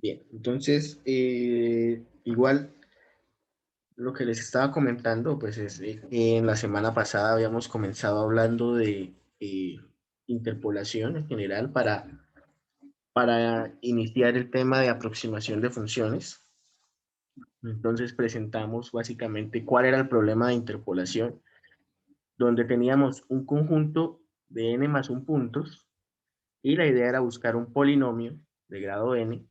Bien, entonces, igual lo que les estaba comentando, pues es que en la semana pasada habíamos comenzado hablando de interpolación en general para iniciar el tema de aproximación de funciones. Entonces presentamos básicamente cuál era el problema de interpolación, donde teníamos un conjunto de n más un puntos y la idea era buscar un polinomio de grado n,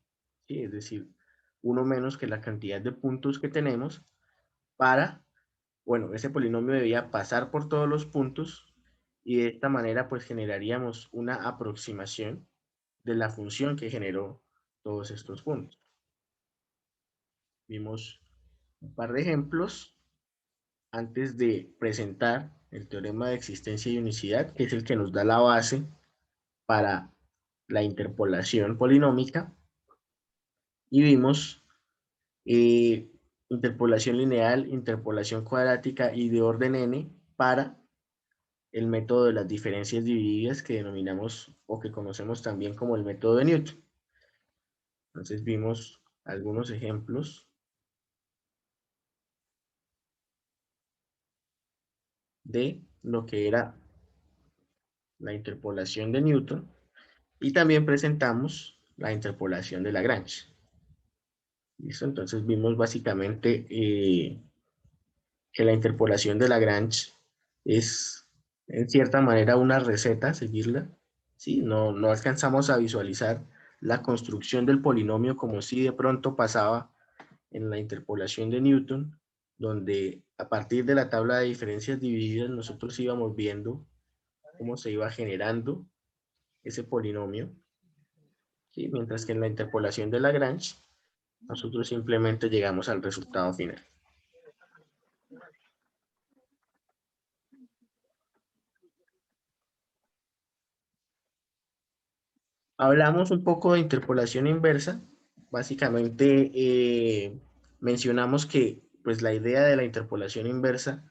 ¿sí? Es decir, uno menos que la cantidad de puntos que tenemos para, bueno, ese polinomio debía pasar por todos los puntos y de esta manera pues generaríamos una aproximación de la función que generó todos estos puntos. Vimos un par de ejemplos antes de presentar el teorema de existencia y unicidad, que es el que nos da la base para la interpolación polinómica, y vimos interpolación lineal, interpolación cuadrática y de orden n para el método de las diferencias divididas que denominamos o que conocemos también como el método de Newton. Entonces vimos algunos ejemplos de lo que era la interpolación de Newton y también presentamos la interpolación de Lagrange. ¿Listo? Entonces vimos básicamente que la interpolación de Lagrange es en cierta manera una receta a seguirla, ¿sí? No alcanzamos a visualizar la construcción del polinomio como si de pronto pasaba en la interpolación de Newton, donde a partir de la tabla de diferencias divididas nosotros íbamos viendo cómo se iba generando ese polinomio, ¿sí? Mientras que en la interpolación de Lagrange nosotros simplemente llegamos al resultado final. Hablamos un poco de interpolación inversa. Básicamente mencionamos que pues, la idea de la interpolación inversa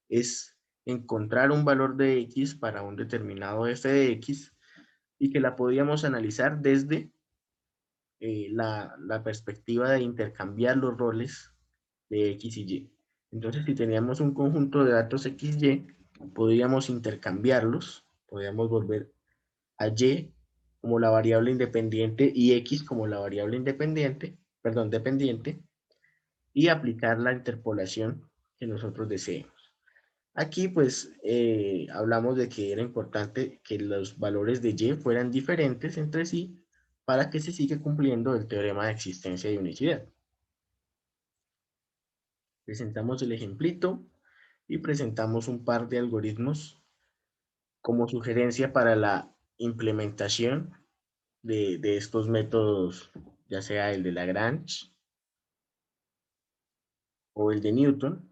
es encontrar un valor de x para un determinado f de x y que la podíamos analizar desde la perspectiva de intercambiar los roles de x y y. Entonces, si teníamos un conjunto de datos x, y, podríamos intercambiarlos, podríamos volver a y como la variable independiente y x como la variable independiente, perdón, dependiente, y aplicar la interpolación que nosotros deseemos. Aquí pues hablamos de que era importante que los valores de y fueran diferentes entre sí para que se siga cumpliendo el teorema de existencia y unicidad. Presentamos el ejemplito y presentamos un par de algoritmos como sugerencia para la implementación de estos métodos, ya sea el de Lagrange o el de Newton,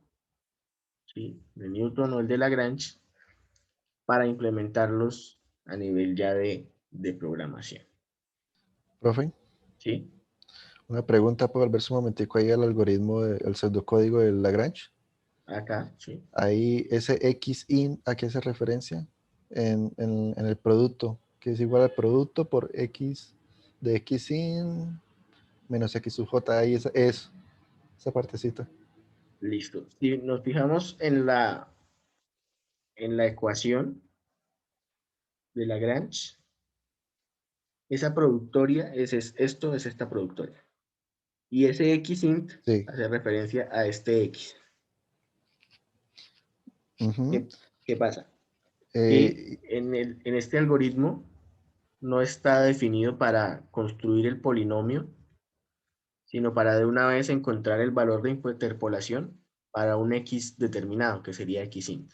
¿sí? De Newton o el de Lagrange, para implementarlos a nivel ya de programación, Profe, ¿sí? una pregunta para volverse un momentico ahí al algoritmo, el pseudocódigo de Lagrange. Acá, ¿sí? Ahí ese x in, ¿a qué hace referencia? En el producto, que es igual al producto por x de x in menos x sub j, ahí esa partecita. Listo. Si nos fijamos en la ecuación de Lagrange, esa productoria esto es esta productoria. Y ese x int Sí. hace referencia a este x. Ujú. ¿Qué pasa? Que Eh, en este algoritmo no está definido para construir el polinomio, sino para de una vez encontrar el valor de interpolación para un x determinado, que sería x int.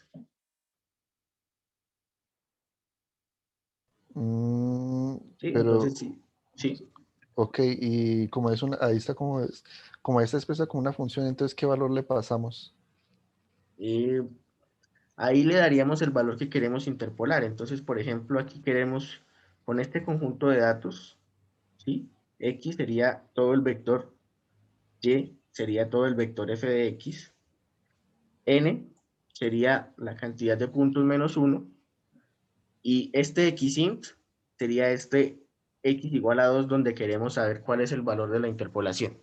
¿Sí? pero, Entonces, sí, sí. ok, y como es una, ahí está como esta expresa como una función, entonces, ¿qué valor le pasamos? Eh, ahí le daríamos el valor que queremos interpolar. Entonces, por ejemplo, aquí queremos, con este conjunto de datos, ¿sí? X sería todo el vector, Y sería todo el vector f de x, N sería la cantidad de puntos menos 1, y este xint sería este x igual a 2, donde queremos saber cuál es el valor de la interpolación.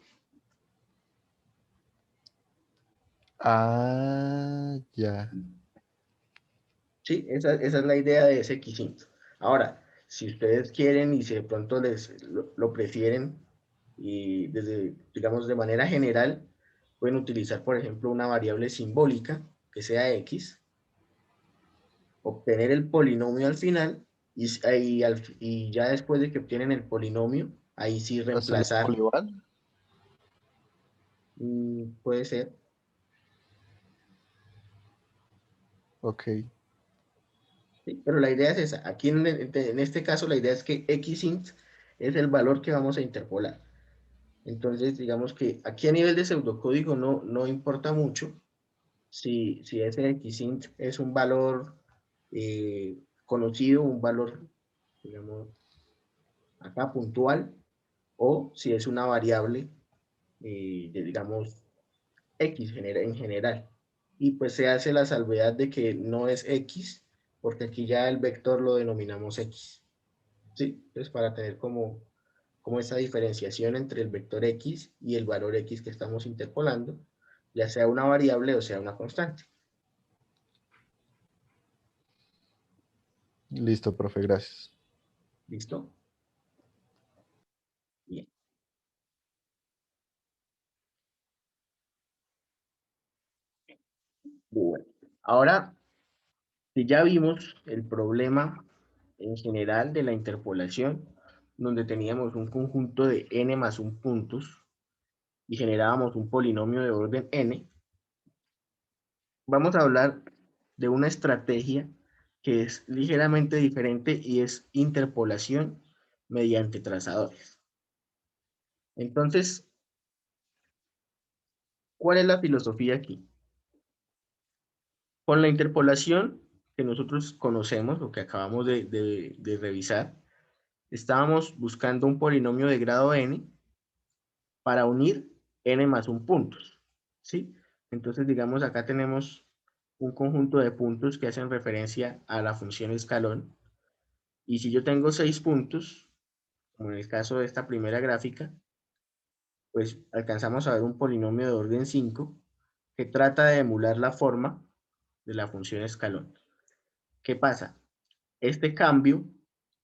Ah, ya. Sí, esa es la idea de ese int. Ahora, si ustedes quieren y si de pronto lo prefieren, y desde, digamos, de manera general, pueden utilizar, por ejemplo, una variable simbólica que sea x, obtener el polinomio al final, y ya después de que obtienen el polinomio, ahí sí ¿Hacerlo reemplazar. igual? Puede ser. Ok. ¿Sí? Pero la idea es esa. Aquí en este caso la idea es que xint es el valor que vamos a interpolar. Entonces, digamos que aquí a nivel de pseudocódigo no importa mucho si ese xint es un valor conocido, un valor, digamos, acá puntual, o si es una variable, digamos, en general. Y pues se hace la salvedad de que no es x, porque aquí ya el vector lo denominamos x. ¿Sí? Entonces, para tener como esa diferenciación entre el vector x y el valor x que estamos interpolando, ya sea una variable o sea una constante. Listo, profe, gracias. ¿Listo? Bien. Bueno. Ahora, si ya vimos el problema en general de la interpolación, donde teníamos un conjunto de n más un puntos y generábamos un polinomio de orden n, vamos a hablar de una estrategia que es ligeramente diferente y es interpolación mediante trazadores. Entonces, ¿cuál es la filosofía aquí? Con la interpolación que nosotros conocemos, o que acabamos de revisar, estábamos buscando un polinomio de grado n para unir n más un puntos, ¿sí? Entonces, digamos, acá tenemos un conjunto de puntos que hacen referencia a la función escalón. Y si yo tengo 6 puntos, como en el caso de esta primera gráfica, pues alcanzamos a ver un polinomio de orden 5 que trata de emular la forma de la función escalón. ¿Qué pasa? Este cambio,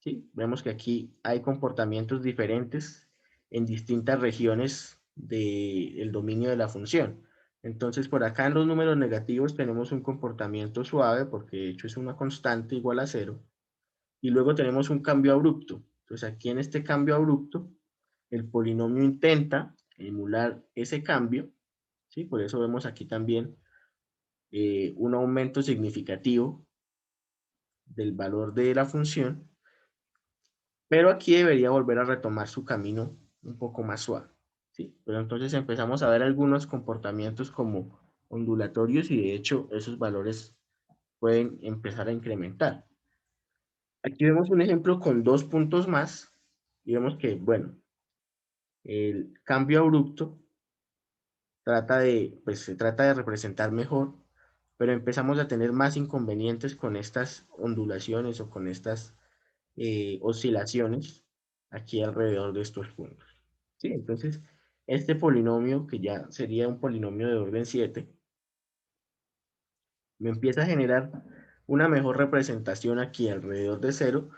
¿sí? Vemos que aquí hay comportamientos diferentes en distintas regiones del dominio de la función. Entonces, por acá en los números negativos tenemos un comportamiento suave, porque de hecho es una constante igual a 0, y luego tenemos un cambio abrupto. Entonces, aquí en este cambio abrupto, el polinomio intenta emular ese cambio, ¿sí? Por eso vemos aquí también un aumento significativo del valor de la función, pero aquí debería volver a retomar su camino un poco más suave, ¿sí? Pero entonces empezamos a ver algunos comportamientos como ondulatorios, y de hecho esos valores pueden empezar a incrementar. Aquí vemos un ejemplo con 2 puntos más y vemos que, bueno, el cambio abrupto pues se trata de representar mejor, pero empezamos a tener más inconvenientes con estas ondulaciones o con estas oscilaciones aquí alrededor de estos puntos. ¿Sí? Entonces, este polinomio, que ya sería un polinomio de orden 7, me empieza a generar una mejor representación aquí alrededor de 0,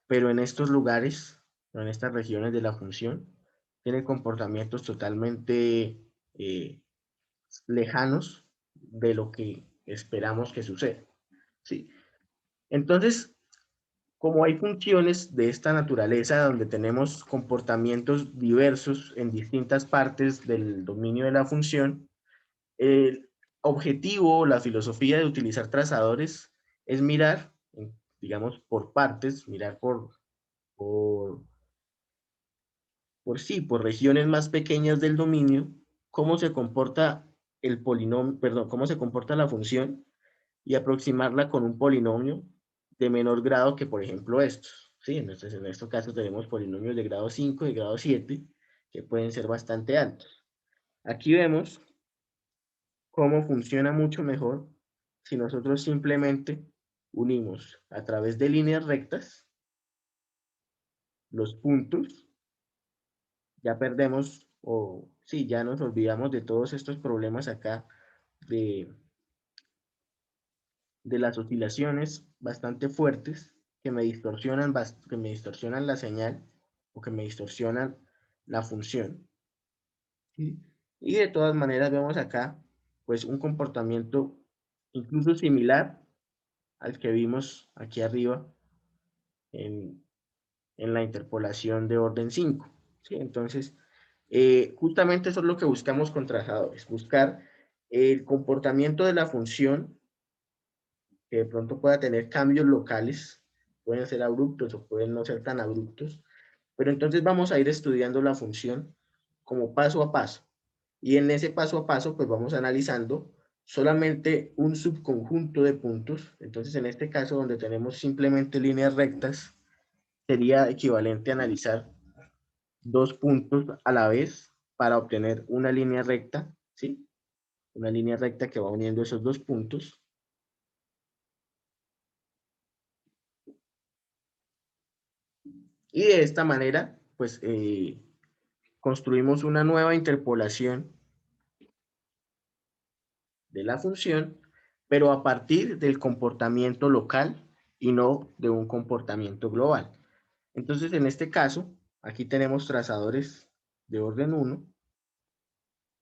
pero en estos lugares, o en estas regiones de la función, tiene comportamientos totalmente lejanos de lo que esperamos que suceda. ¿Sí? Entonces, como hay funciones de esta naturaleza donde tenemos comportamientos diversos en distintas partes del dominio de la función, el objetivo, la filosofía de utilizar trazadores es mirar, digamos, por partes, mirar por, por regiones más pequeñas del dominio, cómo se comporta el polinomio, perdón, cómo se comporta la función, y aproximarla con un polinomio de menor grado que, por ejemplo, estos. ¿Sí? Entonces, en estos casos tenemos polinomios de grado 5 y de grado 7, que pueden ser bastante altos. Aquí vemos cómo funciona mucho mejor si nosotros simplemente unimos a través de líneas rectas los puntos, ya perdemos, o sí, ya nos olvidamos de todos estos problemas acá de las oscilaciones bastante fuertes que me distorsionan la señal o que me distorsionan la función. ¿Sí? Y de todas maneras vemos acá pues un comportamiento incluso similar al que vimos aquí arriba en, en la interpolación de orden 5. ¿Sí? Entonces, justamente eso es lo que buscamos con trazadores, buscar el comportamiento de la función que de pronto pueda tener cambios locales, pueden ser abruptos o pueden no ser tan abruptos, pero entonces vamos a ir estudiando la función como paso a paso. Y en ese paso a paso, pues vamos analizando solamente un subconjunto de puntos. Entonces, en este caso, donde tenemos simplemente líneas rectas, sería equivalente a analizar dos puntos a la vez para obtener una línea recta, ¿sí? Una línea recta que va uniendo esos dos puntos. Y de esta manera, pues, construimos una nueva interpolación de la función, pero a partir del comportamiento local y no de un comportamiento global. Entonces, en este caso, aquí tenemos trazadores de orden 1,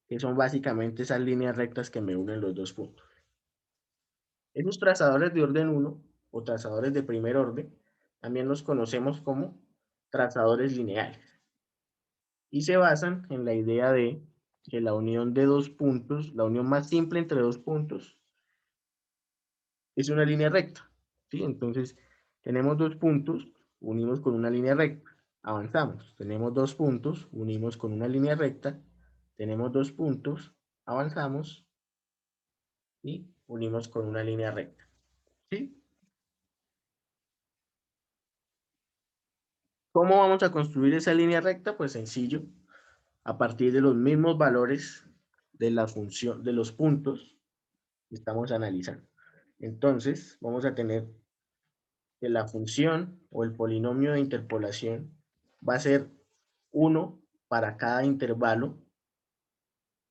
que son básicamente esas líneas rectas que me unen los dos puntos. Esos trazadores de orden 1 o trazadores de primer orden también los conocemos como trazadores lineales y se basan en la idea de que la unión de dos puntos, la unión más simple entre dos puntos, es una línea recta. ¿Sí? Entonces, tenemos dos puntos, unimos con una línea recta, avanzamos. Tenemos dos puntos, unimos con una línea recta, tenemos dos puntos, avanzamos y unimos con una línea recta. ¿Sí? ¿Cómo vamos a construir esa línea recta? Pues sencillo, a partir de los mismos valores de la función, de los puntos que estamos analizando. Entonces, vamos a tener que la función o el polinomio de interpolación va a ser 1 para cada intervalo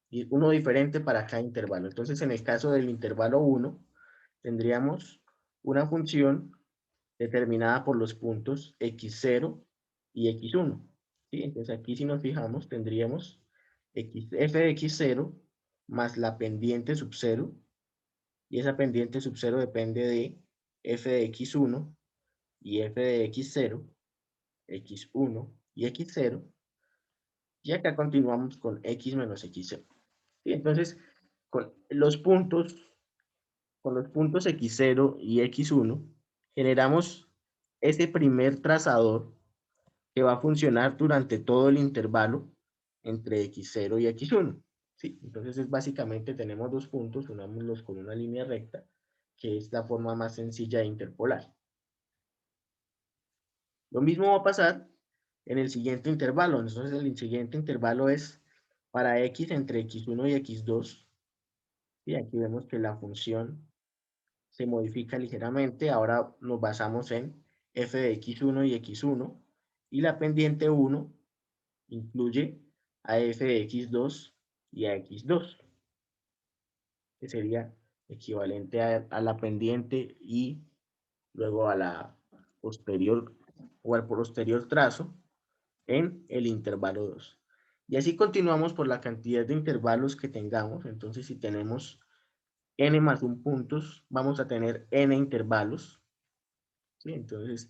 y uno diferente para cada intervalo. Entonces, en el caso del intervalo 1, tendríamos una función determinada por los puntos x0 y x1. ¿Sí? Entonces, aquí si nos fijamos, tendríamos f de x0 más la pendiente sub 0, y esa pendiente sub 0 depende de f de x1 y f de x0, x1 y x0, y acá continuamos con x menos x0. ¿Sí? Entonces, con los puntos x0 y x1, generamos ese primer trazador que va a funcionar durante todo el intervalo entre x0 y x1. ¿Sí? Entonces, básicamente tenemos dos puntos, unámoslos con una línea recta, que es la forma más sencilla de interpolar. Lo mismo va a pasar en el siguiente intervalo. Entonces, el siguiente intervalo es para x entre x1 y x2. Y aquí vemos que la función se modifica ligeramente. Ahora nos basamos en f de x1 y x1. Y la pendiente 1 incluye a f de x2 y a x2, que sería equivalente a la pendiente y luego a la posterior o al posterior trazo en el intervalo 2. Y así continuamos por la cantidad de intervalos que tengamos. Entonces, si tenemos n más 1 puntos, vamos a tener n intervalos. ¿Sí? Entonces,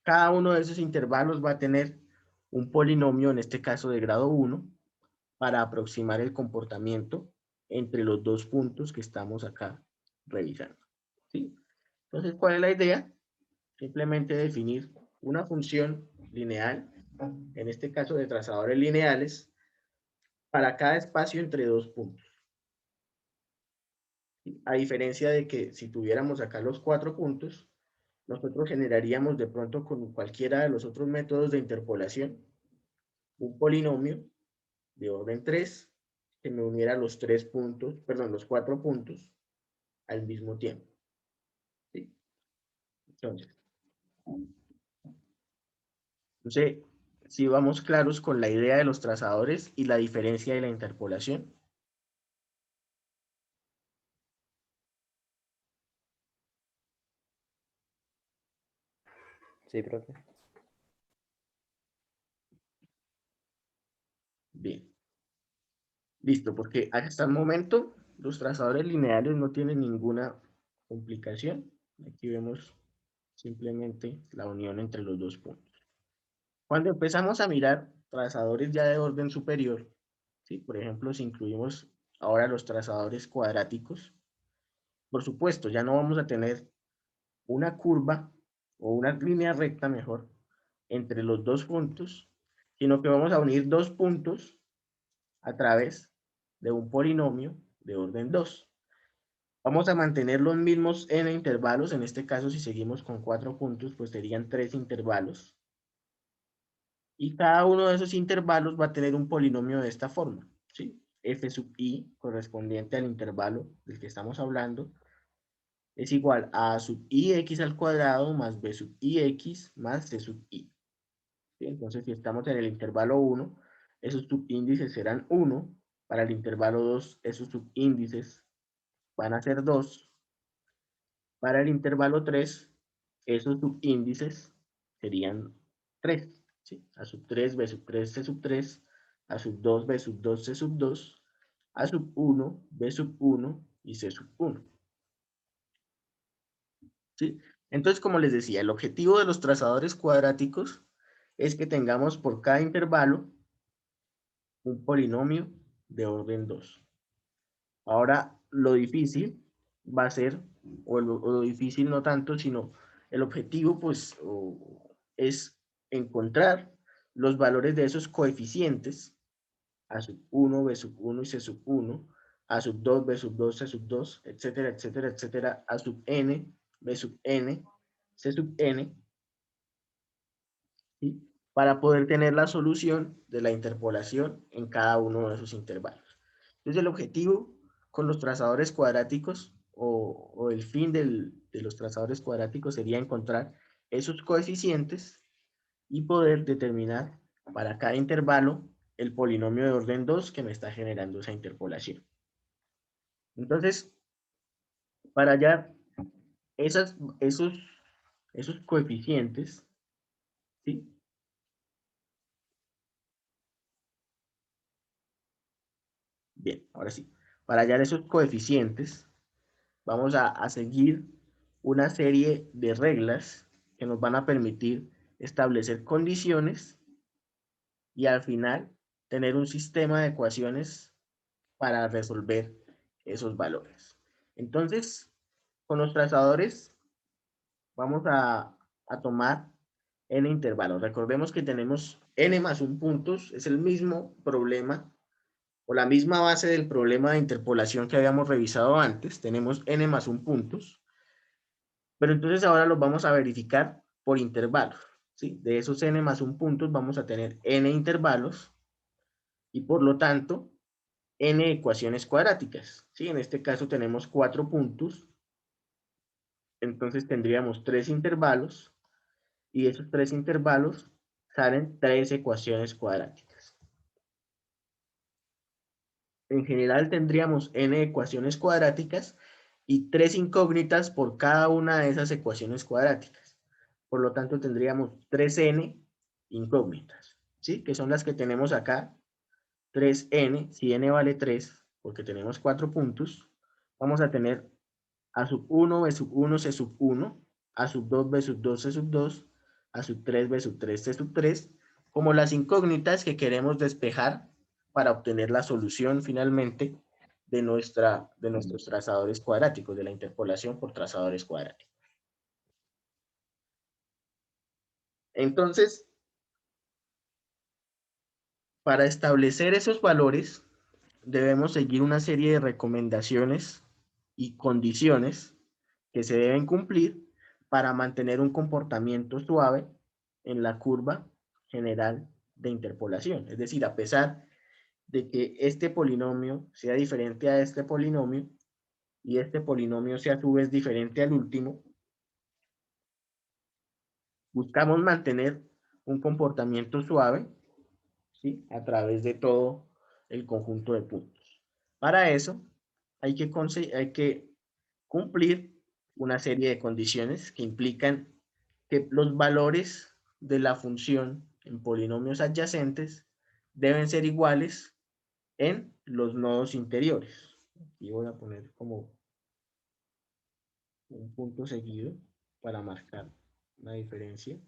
cada uno de esos intervalos va a tener un polinomio, en este caso de grado 1, para aproximar el comportamiento entre los dos puntos que estamos acá revisando. ¿Sí? Entonces, ¿cuál es la idea? Simplemente definir una función lineal, en este caso de trazadores lineales, para cada espacio entre dos puntos. A diferencia de que si tuviéramos acá los cuatro puntos, nosotros generaríamos de pronto con cualquiera de los otros métodos de interpolación un polinomio de orden 3 que me uniera los tres puntos, perdón, los cuatro puntos al mismo tiempo. ¿Sí? Entonces, si vamos claros con la idea de los trazadores y la diferencia de la interpolación. Sí, profe. Bien. Listo, porque hasta el momento los trazadores lineales no tienen ninguna complicación. Aquí vemos simplemente la unión entre los dos puntos. Cuando empezamos a mirar trazadores ya de orden superior, ¿sí? Por ejemplo, si incluimos ahora los trazadores cuadráticos, por supuesto, ya no vamos a tener una curva o una línea recta mejor entre los dos puntos, sino que vamos a unir dos puntos a través de un polinomio de orden 2. Vamos a mantener los mismos n intervalos, en este caso si seguimos con 4 puntos, pues serían 3 intervalos. Y cada uno de esos intervalos va a tener un polinomio de esta forma, ¿sí? F sub i, correspondiente al intervalo del que estamos hablando, es igual a sub ix al cuadrado más b sub ix más c sub i. ¿Sí? Entonces, si estamos en el intervalo 1, esos subíndices serán 1. Para el intervalo 2, esos subíndices van a ser 2. Para el intervalo 3, esos subíndices serían 3. ¿Sí? A sub 3, b sub 3, c sub 3, a sub 2, b sub 2, c sub 2, a sub 1, b sub 1 y c sub 1. ¿Sí? Entonces, como les decía, el objetivo de los trazadores cuadráticos es que tengamos por cada intervalo un polinomio de orden 2. Ahora, lo difícil va a ser, o lo difícil no tanto, sino el objetivo, pues, es encontrar los valores de esos coeficientes, a sub 1, b sub 1 y c sub 1, a sub 2, b sub 2, c sub 2, etcétera, etcétera, etcétera, a sub n, b sub n, c sub n, ¿sí? Para poder tener la solución de la interpolación en cada uno de esos intervalos. Entonces, el objetivo con los trazadores cuadráticos o el fin de los trazadores cuadráticos sería encontrar esos coeficientes y poder determinar para cada intervalo el polinomio de orden 2 que me está generando esa interpolación. Entonces, para hallar esos coeficientes, ¿sí? Bien, ahora sí. Para hallar esos coeficientes, vamos a seguir una serie de reglas que nos van a permitir establecer condiciones y al final tener un sistema de ecuaciones para resolver esos valores. Entonces, con los trazadores vamos a tomar n intervalos. Recordemos que tenemos n más 1 puntos, es el mismo problema o la misma base del problema de interpolación que habíamos revisado antes. Tenemos n más 1 puntos, pero entonces ahora los vamos a verificar por intervalos, ¿sí? De esos n más 1 puntos vamos a tener n intervalos y por lo tanto n ecuaciones cuadráticas, ¿sí? En este caso tenemos 4 puntos, entonces tendríamos 3 intervalos y de esos 3 intervalos salen 3 ecuaciones cuadráticas. En general tendríamos n ecuaciones cuadráticas y 3 incógnitas por cada una de esas ecuaciones cuadráticas. Por lo tanto, tendríamos 3n incógnitas, ¿sí? Que son las que tenemos acá. 3n, si n vale 3, porque tenemos 4 puntos, vamos a tener a sub 1, b sub 1, c sub 1, a sub 2, b sub 2, c sub 2, a sub 3, b sub 3, c sub 3, como las incógnitas que queremos despejar para obtener la solución finalmente de nuestros trazadores cuadráticos, de la interpolación por trazadores cuadráticos. Entonces, para establecer esos valores, debemos seguir una serie de recomendaciones y condiciones que se deben cumplir para mantener un comportamiento suave en la curva general de interpolación. Es decir, a pesar de que este polinomio sea diferente a este polinomio y este polinomio sea a su vez diferente al último, buscamos mantener un comportamiento suave, ¿sí? A través de todo el conjunto de puntos. Para eso hay que cumplir una serie de condiciones que implican que los valores de la función en polinomios adyacentes deben ser iguales en los nodos interiores. Aquí voy a poner como un punto seguido para marcar la diferencia.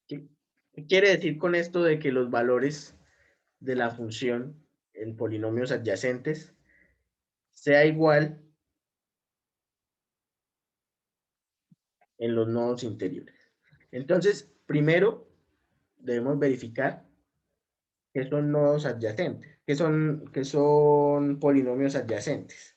¿Qué quiere decir con esto de que los valores de la función en polinomios adyacentes sea igual en los nodos interiores? Entonces, primero debemos verificar que son nodos adyacentes, que son polinomios adyacentes.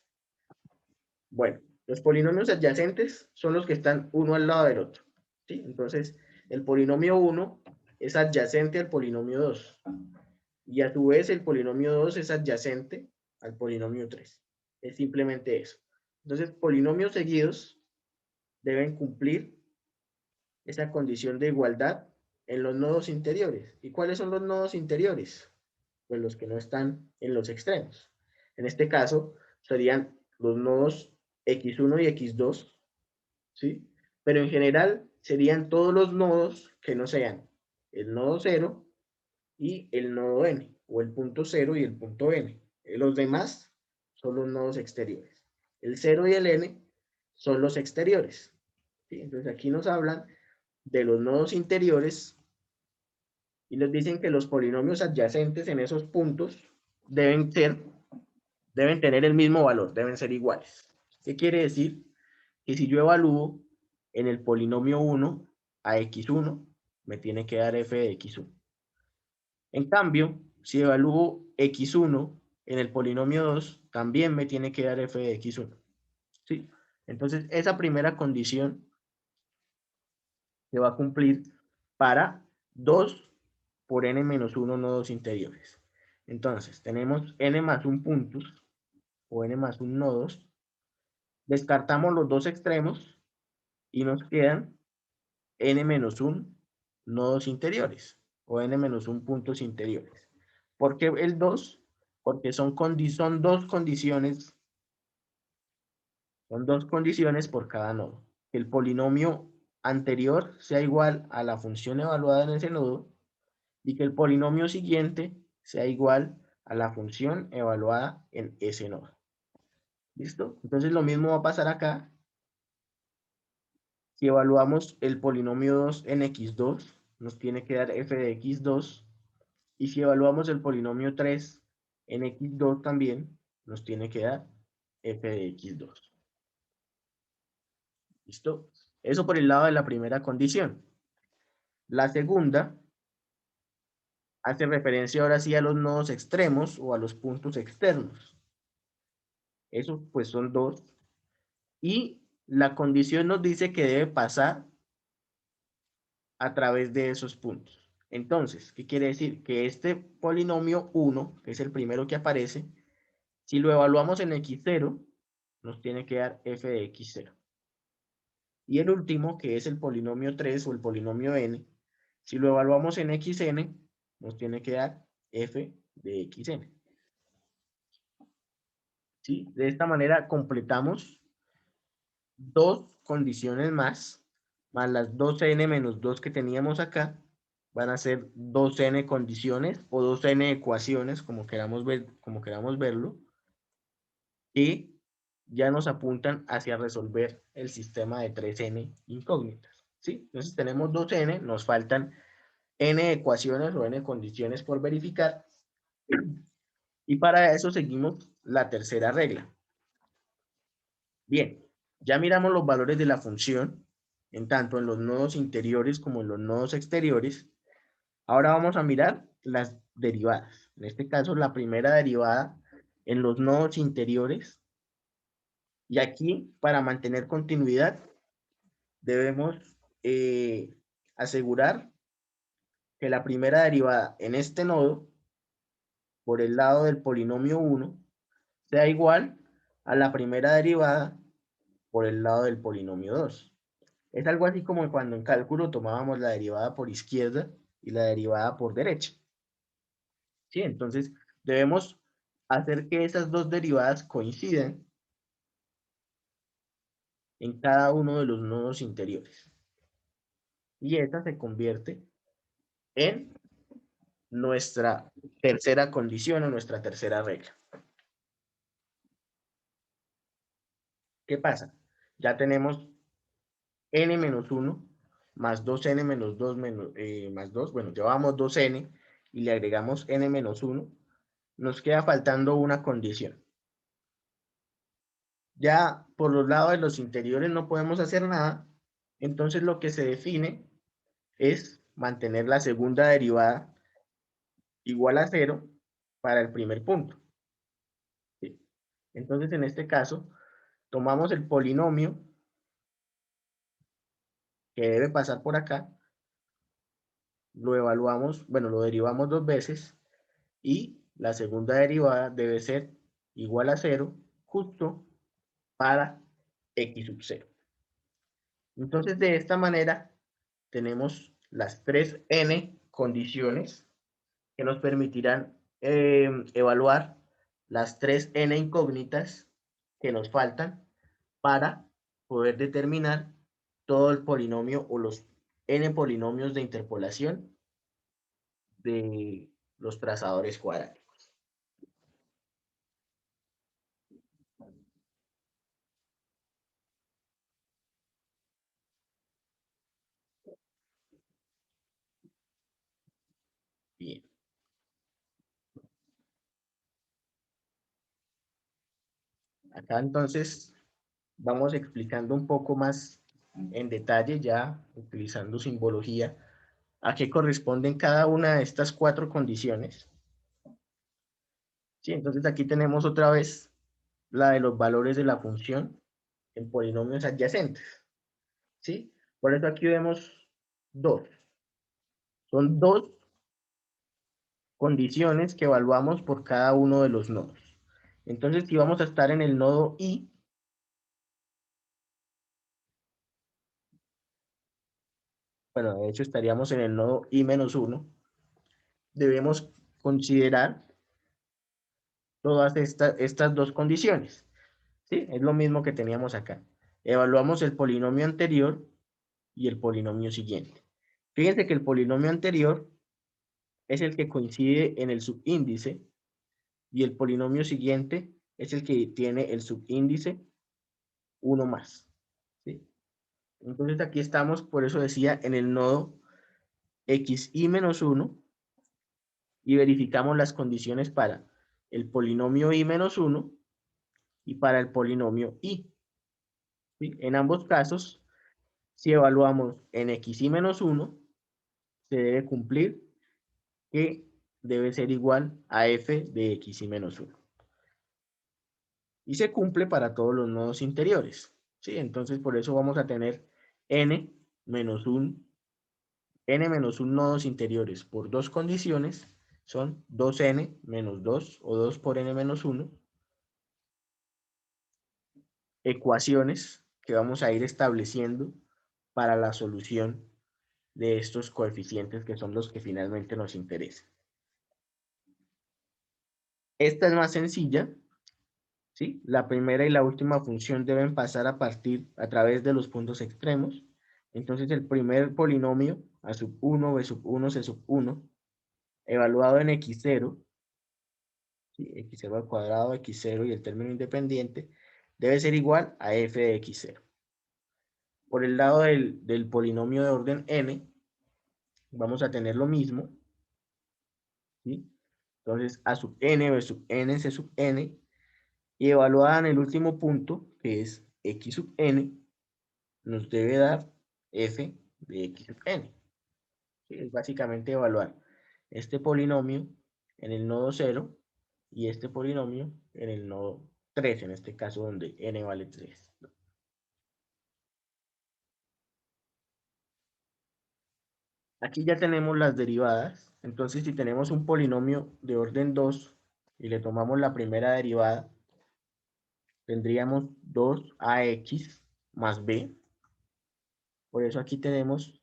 Bueno, los polinomios adyacentes son los que están uno al lado del otro, ¿sí? Entonces, el polinomio 1 es adyacente al polinomio 2 y a su vez el polinomio 2 es adyacente al polinomio 3. Es simplemente eso. Entonces, polinomios seguidos deben cumplir esa condición de igualdad en los nodos interiores. ¿Y cuáles son los nodos interiores? Pues los que no están en los extremos. En este caso, serían los nodos x1 y x2, ¿sí? Pero en general serían todos los nodos que no sean el nodo 0 y el nodo n, o el punto 0 y el punto n. Los demás son los nodos exteriores. El 0 y el n son los exteriores, ¿sí? Entonces aquí nos hablan de los nodos interiores y les dicen que los polinomios adyacentes en esos puntos deben tener el mismo valor, deben ser iguales. ¿Qué quiere decir? Que si yo evalúo en el polinomio 1 a x1, me tiene que dar f de x1. En cambio, si evalúo x1 en el polinomio 2, también me tiene que dar f de x1. ¿Sí? Entonces, esa primera condición se va a cumplir para 2 por n menos 1 nodos interiores. Entonces, tenemos n más 1 puntos, o n más 1 nodos, descartamos los dos extremos y nos quedan n menos 1 nodos interiores, o n menos 1 puntos interiores. ¿Por qué el 2? Porque son dos condiciones por cada nodo. Que el polinomio anterior sea igual a la función evaluada en ese nodo y que el polinomio siguiente sea igual a la función evaluada en ese nodo. ¿Listo? Entonces lo mismo va a pasar acá. Si evaluamos el polinomio 2 en x2, nos tiene que dar f de x2. Y si evaluamos el polinomio 3 en x2 también, nos tiene que dar f de x2. ¿Listo? Eso por el lado de la primera condición. La segunda hace referencia ahora sí a los nodos extremos o a los puntos externos. Esos pues son dos. Y la condición nos dice que debe pasar a través de esos puntos. Entonces, ¿qué quiere decir? Que este polinomio 1, que es el primero que aparece, si lo evaluamos en x0, nos tiene que dar f de x0. Y el último, que es el polinomio 3 o el polinomio n, si lo evaluamos en xn, nos tiene que dar f de xn. ¿Sí? De esta manera completamos dos condiciones más las 2n menos 2 que teníamos acá, van a ser 2n condiciones o 2n ecuaciones, como queramos verlo, y ya nos apuntan hacia resolver el sistema de 3n incógnitas, ¿sí? Entonces tenemos 2n, nos faltan n ecuaciones o n condiciones por verificar, y para eso seguimos la tercera regla. Bien, ya miramos los valores de la función, en tanto en los nodos interiores como en los nodos exteriores. Ahora vamos a mirar las derivadas. En este caso, la primera derivada en los nodos interiores. Y aquí, para mantener continuidad, debemos asegurar que la primera derivada en este nodo, por el lado del polinomio 1, sea igual a la primera derivada por el lado del polinomio 2. Es algo así como cuando en cálculo tomábamos la derivada por izquierda y la derivada por derecha. ¿Sí? Entonces, debemos hacer que esas dos derivadas coincidan en cada uno de los nodos interiores. Y esta se convierte en nuestra tercera condición o nuestra tercera regla. ¿Qué pasa? Ya tenemos n menos 1 más 2n menos 2 más 2. Bueno, llevamos 2n y le agregamos n menos 1. Nos queda faltando una condición. Ya por los lados de los interiores no podemos hacer nada. Entonces lo que se define es mantener la segunda derivada igual a 0 para el primer punto. ¿Sí? Entonces en este caso tomamos el polinomio que debe pasar por acá, lo evaluamos, bueno, lo derivamos dos veces y la segunda derivada debe ser igual a 0 justo para x sub 0. Entonces de esta manera tenemos las tres n condiciones que nos permitirán evaluar las tres n incógnitas que nos faltan para poder determinar todo el polinomio o los n polinomios de interpolación de los trazadores cuadráticos. Bien. Acá entonces vamos explicando un poco más en detalle, ya utilizando simbología, a qué corresponden cada una de estas cuatro condiciones. Sí, entonces aquí tenemos otra vez la de los valores de la función en polinomios adyacentes. ¿Sí? Por eso aquí vemos dos. Son dos condiciones que evaluamos por cada uno de los nodos. Entonces, si vamos a estar en el nodo I, bueno, de hecho estaríamos en el nodo I-1, debemos considerar todas estas dos condiciones. ¿Sí? Es lo mismo que teníamos acá. Evaluamos el polinomio anterior y el polinomio siguiente. Fíjense que el polinomio anterior es el que coincide en el subíndice y el polinomio siguiente es el que tiene el subíndice 1 más. ¿Sí? Entonces aquí estamos, por eso decía, en el nodo xi-1 y verificamos las condiciones para el polinomio i-1 y para el polinomio i. ¿Sí? En ambos casos, si evaluamos en xi-1, se debe cumplir que debe ser igual a f de xi-1. Y se cumple para todos los nodos interiores. ¿Sí? Entonces, por eso vamos a tener n menos 1 nodos interiores por dos condiciones son 2n menos 2 o 2 por n menos 1 ecuaciones que vamos a ir estableciendo para la solución de estos coeficientes que son los que finalmente nos interesan. Esta es más sencilla, ¿sí? La primera y la última función deben pasar a través de los puntos extremos. Entonces el primer polinomio a sub 1, b sub 1, c sub 1, evaluado en x0, ¿sí? X0 al cuadrado, x0 y el término independiente, debe ser igual a f de x0. Por el lado del polinomio de orden n, vamos a tener lo mismo, ¿sí? Entonces, a sub n, b sub n, c sub n, y evaluada en el último punto, que es x sub n, nos debe dar f de x sub n. ¿Sí? Es básicamente evaluar este polinomio en el nodo 0 y este polinomio en el nodo 3, en este caso donde n vale 3. Aquí ya tenemos las derivadas. Entonces, si tenemos un polinomio de orden 2 y le tomamos la primera derivada, tendríamos 2ax más b. Por eso aquí tenemos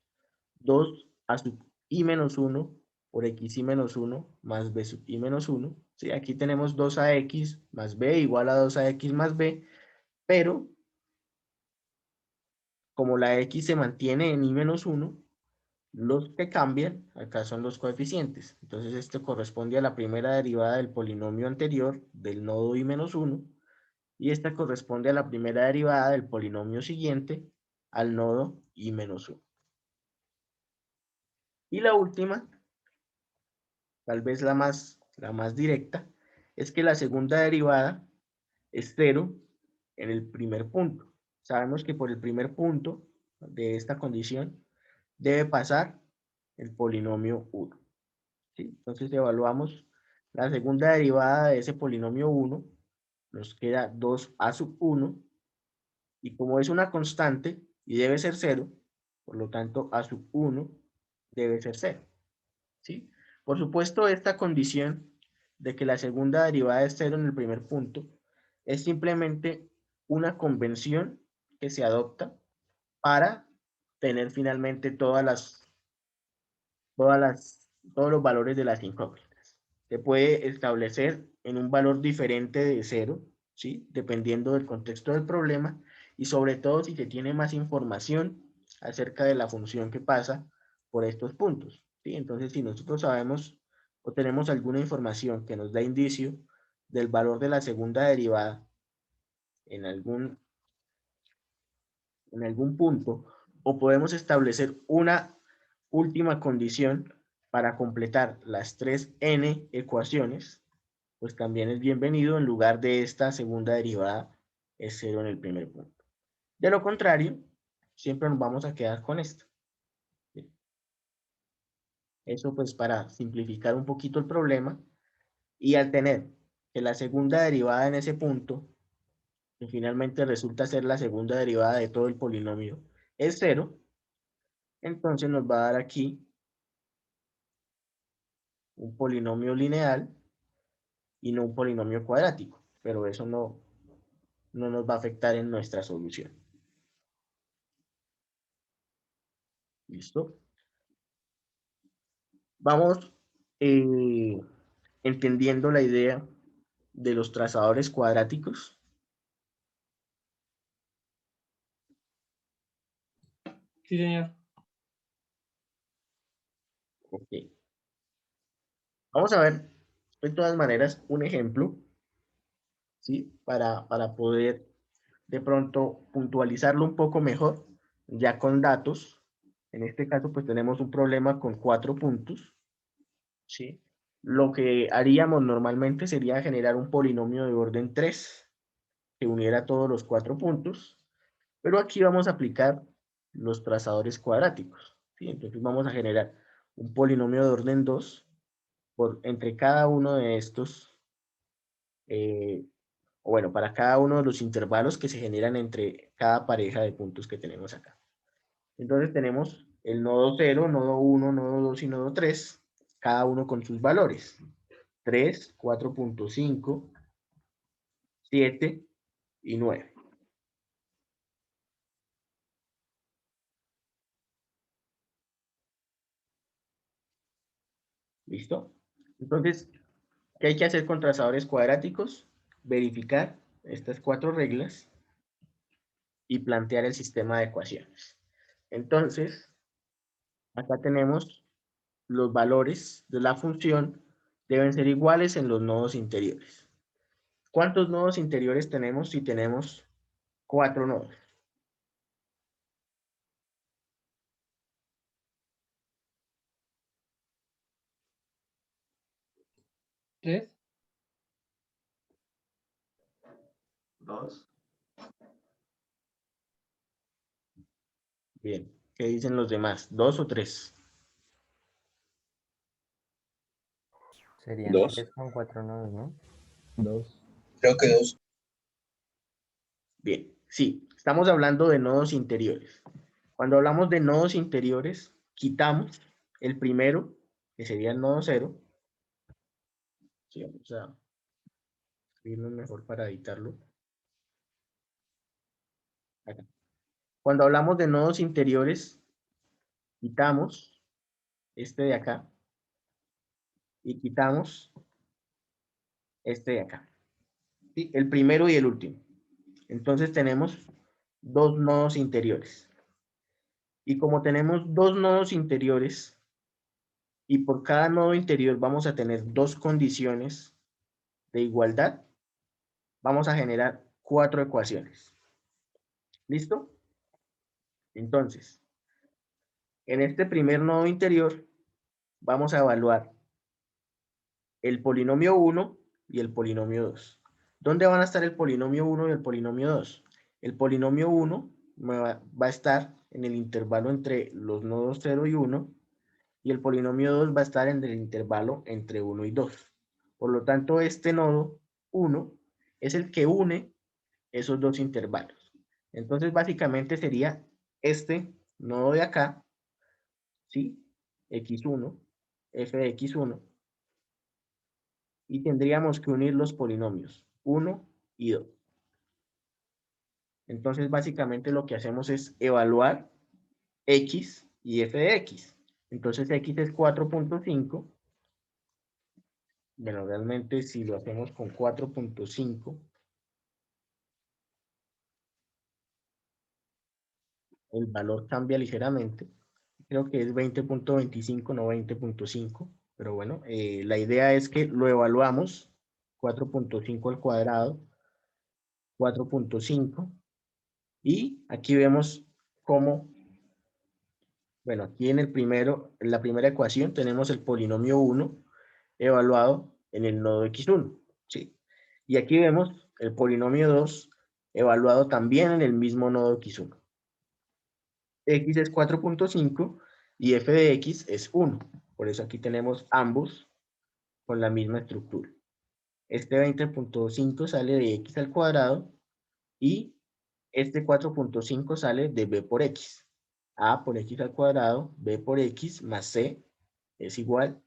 2a sub i menos 1 por xi menos 1 más b sub i menos 1. ¿Sí? Aquí tenemos 2ax más b igual a 2ax más b, pero como la x se mantiene en i menos 1, los que cambian acá son los coeficientes. Entonces esto corresponde a la primera derivada del polinomio anterior del nodo i menos 1 y esta corresponde a la primera derivada del polinomio siguiente al nodo i menos 1. Y la última, tal vez la más directa, es que la segunda derivada es 0 en el primer punto. Sabemos que por el primer punto de esta condición debe pasar el polinomio 1. ¿Sí? Entonces evaluamos la segunda derivada de ese polinomio 1, nos queda 2a sub 1, y como es una constante y debe ser 0, por lo tanto a sub 1 debe ser 0. ¿Sí? Por supuesto, esta condición de que la segunda derivada es 0 en el primer punto es simplemente una convención que se adopta para tener finalmente todos los valores de las incógnitas. Se puede establecer en un valor diferente de 0, ¿sí? Dependiendo del contexto del problema y sobre todo si se tiene más información acerca de la función que pasa por estos puntos, ¿sí? Entonces, si nosotros sabemos o tenemos alguna información que nos da indicio del valor de la segunda derivada en algún punto, o podemos establecer una última condición para completar las 3n ecuaciones, pues también es bienvenido en lugar de esta segunda derivada es 0 en el primer punto. De lo contrario, siempre nos vamos a quedar con esto. Eso pues para simplificar un poquito el problema, y al tener que la segunda derivada en ese punto, que finalmente resulta ser la segunda derivada de todo el polinomio, es 0, entonces nos va a dar aquí un polinomio lineal y no un polinomio cuadrático, pero eso no nos va a afectar en nuestra solución. ¿Listo? Vamos entendiendo la idea de los trazadores cuadráticos. Sí, señor. Ok. Vamos a ver, de todas maneras, un ejemplo, ¿sí? Para poder de pronto puntualizarlo un poco mejor, ya con datos. En este caso, pues tenemos un problema con 4 puntos, ¿sí? Lo que haríamos normalmente sería generar un polinomio de orden 3 que uniera todos los 4 puntos, pero aquí vamos a aplicar los trazadores cuadráticos, ¿sí? Entonces vamos a generar un polinomio de orden 2 entre cada uno de estos, o bueno, para cada uno de los intervalos que se generan entre cada pareja de puntos que tenemos acá. Entonces tenemos el nodo 0, nodo 1, nodo 2 y nodo 3, cada uno con sus valores. 3, 4.5, 7 y 9. ¿Listo? Entonces, ¿qué hay que hacer con trazadores cuadráticos? Verificar estas 4 reglas y plantear el sistema de ecuaciones. Entonces, acá tenemos los valores de la función deben ser iguales en los nodos interiores. ¿Cuántos nodos interiores tenemos si tenemos 4 nodos? ¿Tres? 2. Bien. ¿Qué dicen los demás? ¿2 o 3? Serían 2. 3 con 4 nodos, ¿no? 2. Creo que 2. Bien. Sí, estamos hablando de nodos interiores. Cuando hablamos de nodos interiores, quitamos el primero, que sería el nodo 0. Sí, vamos a escribirlo mejor para editarlo. acá. Cuando hablamos de nodos interiores, quitamos este de acá y quitamos este de acá. ¿Sí? El primero y el último. Entonces tenemos dos nodos interiores. Y como tenemos dos nodos interiores, y por cada nodo interior vamos a tener dos condiciones de igualdad, vamos a generar 4 ecuaciones. ¿Listo? Entonces, en este primer nodo interior, vamos a evaluar el polinomio 1 y el polinomio 2. ¿Dónde van a estar el polinomio 1 y el polinomio 2? El polinomio 1 va a estar en el intervalo entre los nodos 0 y 1, y el polinomio 2 va a estar en el intervalo entre 1 y 2. Por lo tanto, este nodo 1 es el que une esos dos intervalos. Entonces, básicamente sería este nodo de acá, ¿sí? X1, f de X1, y tendríamos que unir los polinomios 1 y 2. Entonces, básicamente lo que hacemos es evaluar X y f de X. Entonces, X es 4.5. Bueno, realmente si lo hacemos con 4.5, el valor cambia ligeramente. Creo que es 20.25, no 20.5. Pero bueno, la idea es que lo evaluamos. 4.5 al cuadrado, 4.5. Y aquí vemos cómo, bueno, aquí en la primera ecuación tenemos el polinomio 1 evaluado en el nodo X1, ¿sí? Y aquí vemos el polinomio 2 evaluado también en el mismo nodo X1. X es 4.5 y f de X es 1. Por eso aquí tenemos ambos con la misma estructura. Este 20.5 sale de X al cuadrado y este 4.5 sale de B por X. A por X al cuadrado, B por X más C es igual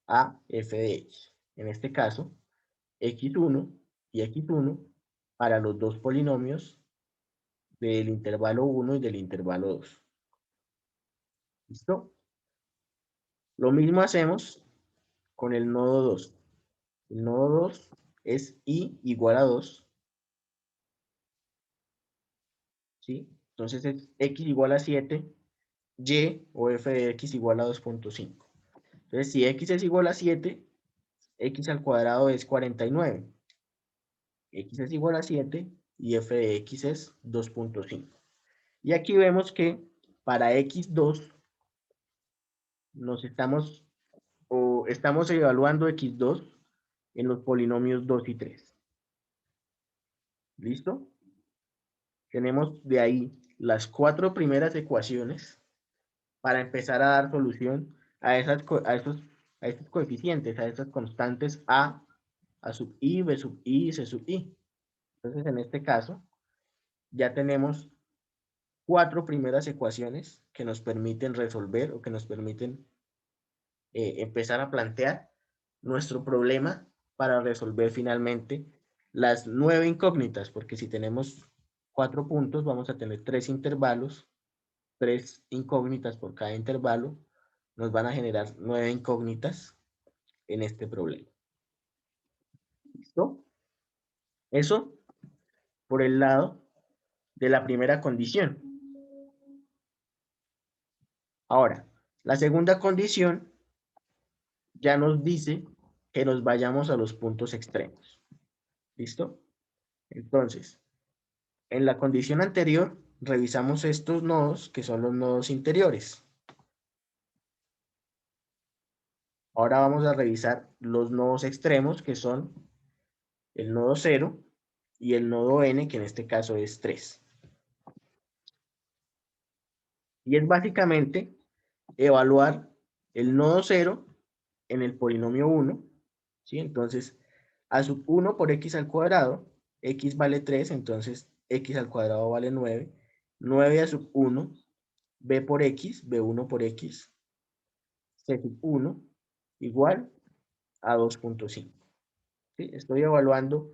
a f de X. En este caso, X1 y X1 para los dos polinomios del intervalo 1 y del intervalo 2. ¿Listo? Lo mismo hacemos con el nodo 2. El nodo 2 es I igual a 2. ¿Sí? Entonces es X igual a 7, Y o f de X igual a 2.5. Entonces si X es igual a 7, X al cuadrado es 49. X es igual a 7 y f de X es 2.5. Y aquí vemos que para X2 estamos evaluando X2 en los polinomios 2 y 3. ¿Listo? Tenemos de ahí las 4 primeras ecuaciones para empezar a dar solución a estos coeficientes, a esas constantes A sub I, B sub I y C sub I. Entonces, en este caso, ya tenemos 4 primeras ecuaciones que nos permiten resolver o que nos permiten empezar a plantear nuestro problema para resolver finalmente las 9 incógnitas, porque si tenemos 4 puntos, vamos a tener 3 intervalos, 3 incógnitas por cada intervalo, nos van a generar 9 incógnitas en este problema. ¿Listo? Eso por el lado de la primera condición. Ahora, la segunda condición ya nos dice que nos vayamos a los puntos extremos. ¿Listo? Entonces, en la condición anterior, revisamos estos nodos que son los nodos interiores. Ahora vamos a revisar los nodos extremos que son el nodo 0 y el nodo n, que en este caso es 3. Y es básicamente evaluar el nodo 0 en el polinomio 1, ¿sí? Entonces, a sub 1 por x al cuadrado, x vale 3, entonces x al cuadrado vale 9. 9 a sub 1, b por x, b1 por x, c sub 1, igual a 2.5. ¿Sí? Estoy evaluando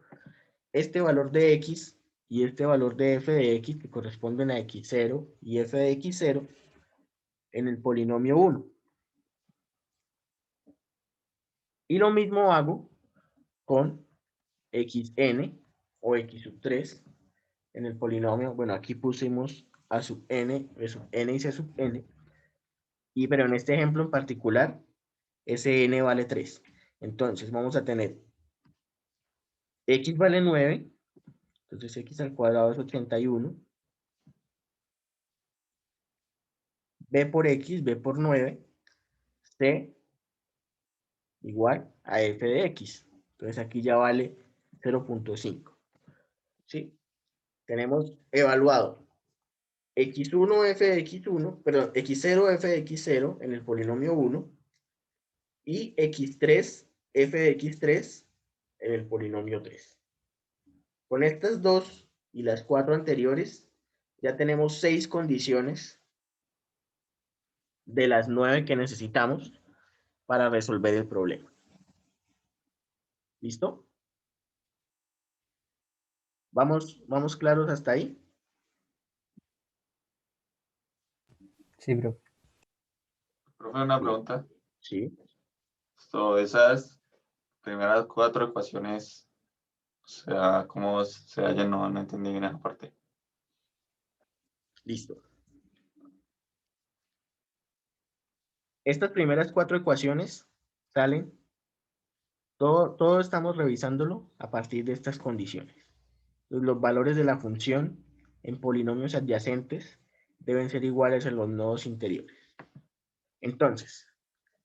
este valor de x y este valor de f de x, que corresponden a x0 y f de x0, en el polinomio 1. Y lo mismo hago con xn o x sub 3 en el polinomio. Bueno, aquí pusimos a sub n, b sub n y c sub n. Pero en este ejemplo en particular, ese n vale 3. Entonces vamos a tener x vale 9. Entonces x al cuadrado es 81. B por x, b por 9. C igual a f de x. Entonces aquí ya vale 0.5. ¿Sí? Tenemos evaluado x1 f de x1, perdón, x0 f de x0 en el polinomio 1 y x3 f de x3 en el polinomio 3. Con estas dos y las 4 anteriores ya tenemos 6 condiciones de las 9 que necesitamos para resolver el problema. ¿Listo? ¿Vamos claros hasta ahí? Sí, bro. Profe, una pregunta. Sí. Esas primeras 4 ecuaciones, o sea, ¿cómo se hallan? No entendí bien esa parte. Listo. Estas primeras 4 ecuaciones salen, todo estamos revisándolo a partir de estas condiciones. Los valores de la función en polinomios adyacentes deben ser iguales en los nodos interiores. Entonces,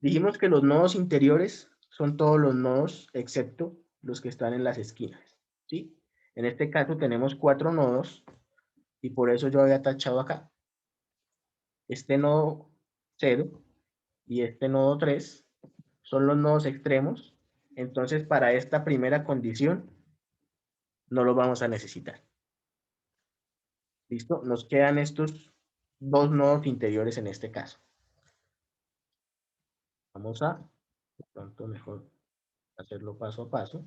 dijimos que los nodos interiores son todos los nodos excepto los que están en las esquinas, ¿sí? En este caso tenemos 4 nodos y por eso yo había tachado acá. Este nodo 0 y este nodo 3 son los nodos extremos. Entonces, para esta primera condición no los vamos a necesitar. ¿Listo? Nos quedan estos dos nodos interiores en este caso. Vamos a, de pronto mejor hacerlo paso a paso.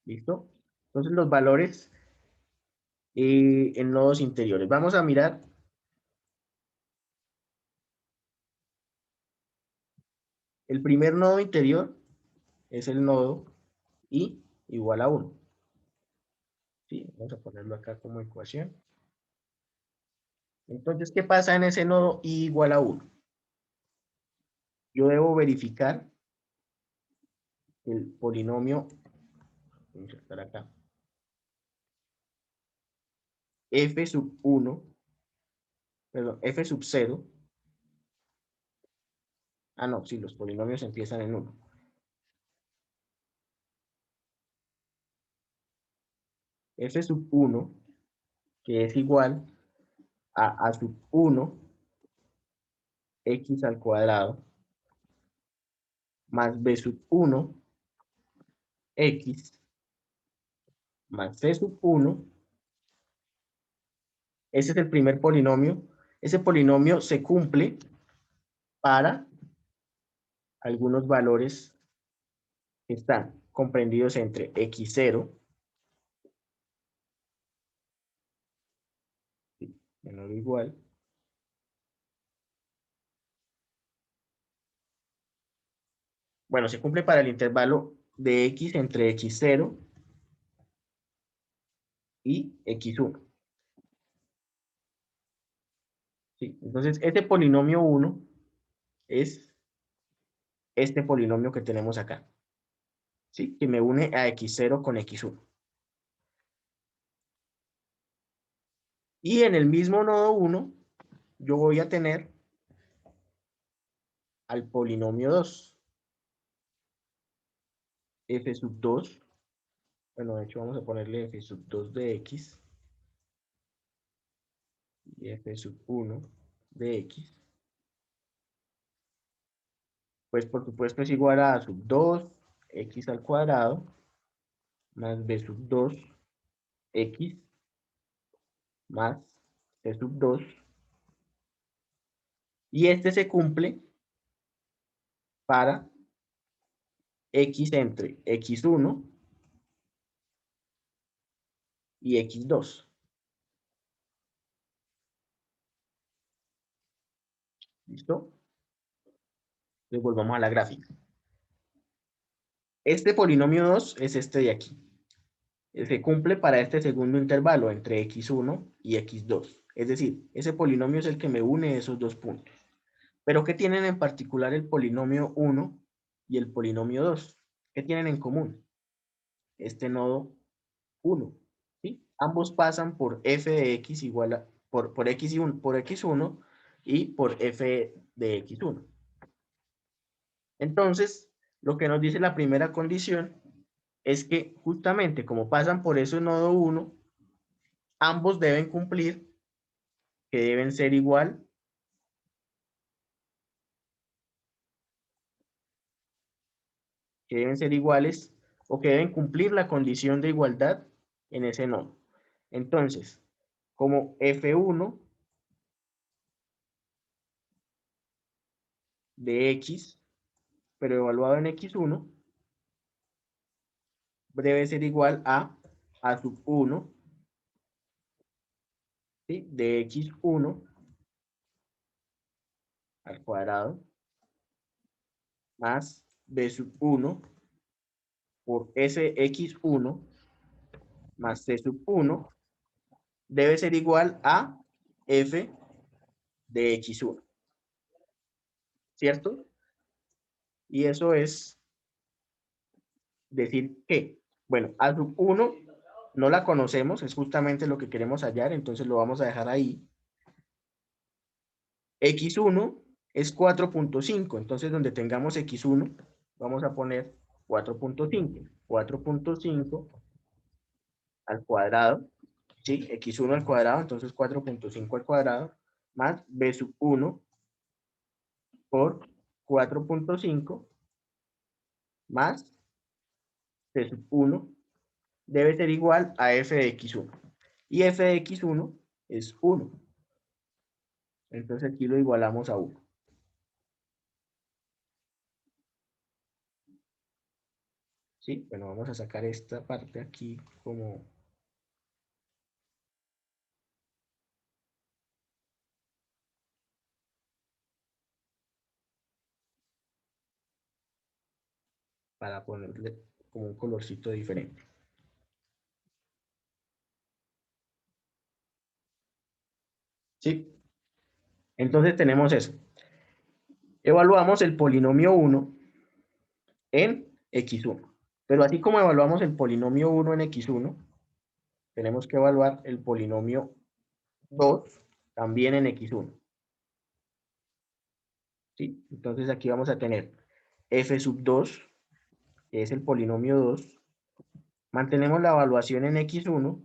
¿Listo? Entonces los valores en nodos interiores. Vamos a mirar el primer nodo interior es el nodo i igual a 1. ¿Sí? Vamos a ponerlo acá como ecuación. Entonces, ¿qué pasa en ese nodo i igual a 1? Yo debo verificar el polinomio, voy a insertar acá, f sub 1, perdón, f sub 0. Ah, no, sí, los polinomios empiezan en 1. F sub 1, que es igual a sub 1, x al cuadrado, más b sub 1, x, más c sub 1. Ese es el primer polinomio. Ese polinomio se cumple para algunos valores que están comprendidos entre x0, menor o igual, bueno, se cumple para el intervalo de x entre x0 y x1. ¿Sí? Entonces, este polinomio 1 es este polinomio que tenemos acá, ¿sí? Que me une a x0 con x1. Y en el mismo nodo 1, yo voy a tener al polinomio 2, f sub 2. Bueno, de hecho vamos a ponerle f sub 2 de x y f sub 1 de x. Pues por supuesto es igual a sub 2 x al cuadrado más b sub 2 x más c sub 2. Y este se cumple para x entre x1 y x2. ¿Listo? Entonces volvamos a la gráfica. Este polinomio 2 es este de aquí. Se cumple para este segundo intervalo entre x1 y x2. Es decir, ese polinomio es el que me une esos dos puntos. Pero ¿qué tienen en particular el polinomio 1 y el polinomio 2? ¿Qué tienen en común? Este nodo 1. ¿Sí? Ambos pasan por f de x igual a, por x1 y por f de x1. Entonces, lo que nos dice la primera condición es que justamente como pasan por ese nodo 1, ambos deben cumplir, que deben ser igual que deben ser iguales o que deben cumplir la condición de igualdad en ese nodo. Entonces, como f1 de x, pero evaluado en x1, debe ser igual a sub 1, ¿sí?, de x1 al cuadrado más b sub 1 por sx1 más c sub 1 debe ser igual a f de x1. ¿Cierto? Y eso es decir que, bueno, a sub 1 no la conocemos, es justamente lo que queremos hallar, entonces lo vamos a dejar ahí. x1 es 4.5, entonces donde tengamos x1, vamos a poner 4.5. 4.5 al cuadrado, ¿sí? x1 al cuadrado, entonces 4.5 al cuadrado, más b sub 1 por 4.5 más c sub 1 debe ser igual a f de x1. Y f de x1 es 1. Entonces aquí lo igualamos a 1. ¿Sí? Bueno, vamos a sacar esta parte aquí como... para ponerle como un colorcito diferente. ¿Sí? Entonces tenemos eso. Evaluamos el polinomio 1 en x1. Pero así como evaluamos el polinomio 1 en x1, tenemos que evaluar el polinomio 2 también en x1. ¿Sí? Entonces aquí vamos a tener f sub 2, que es el polinomio 2. Mantenemos la evaluación en x1.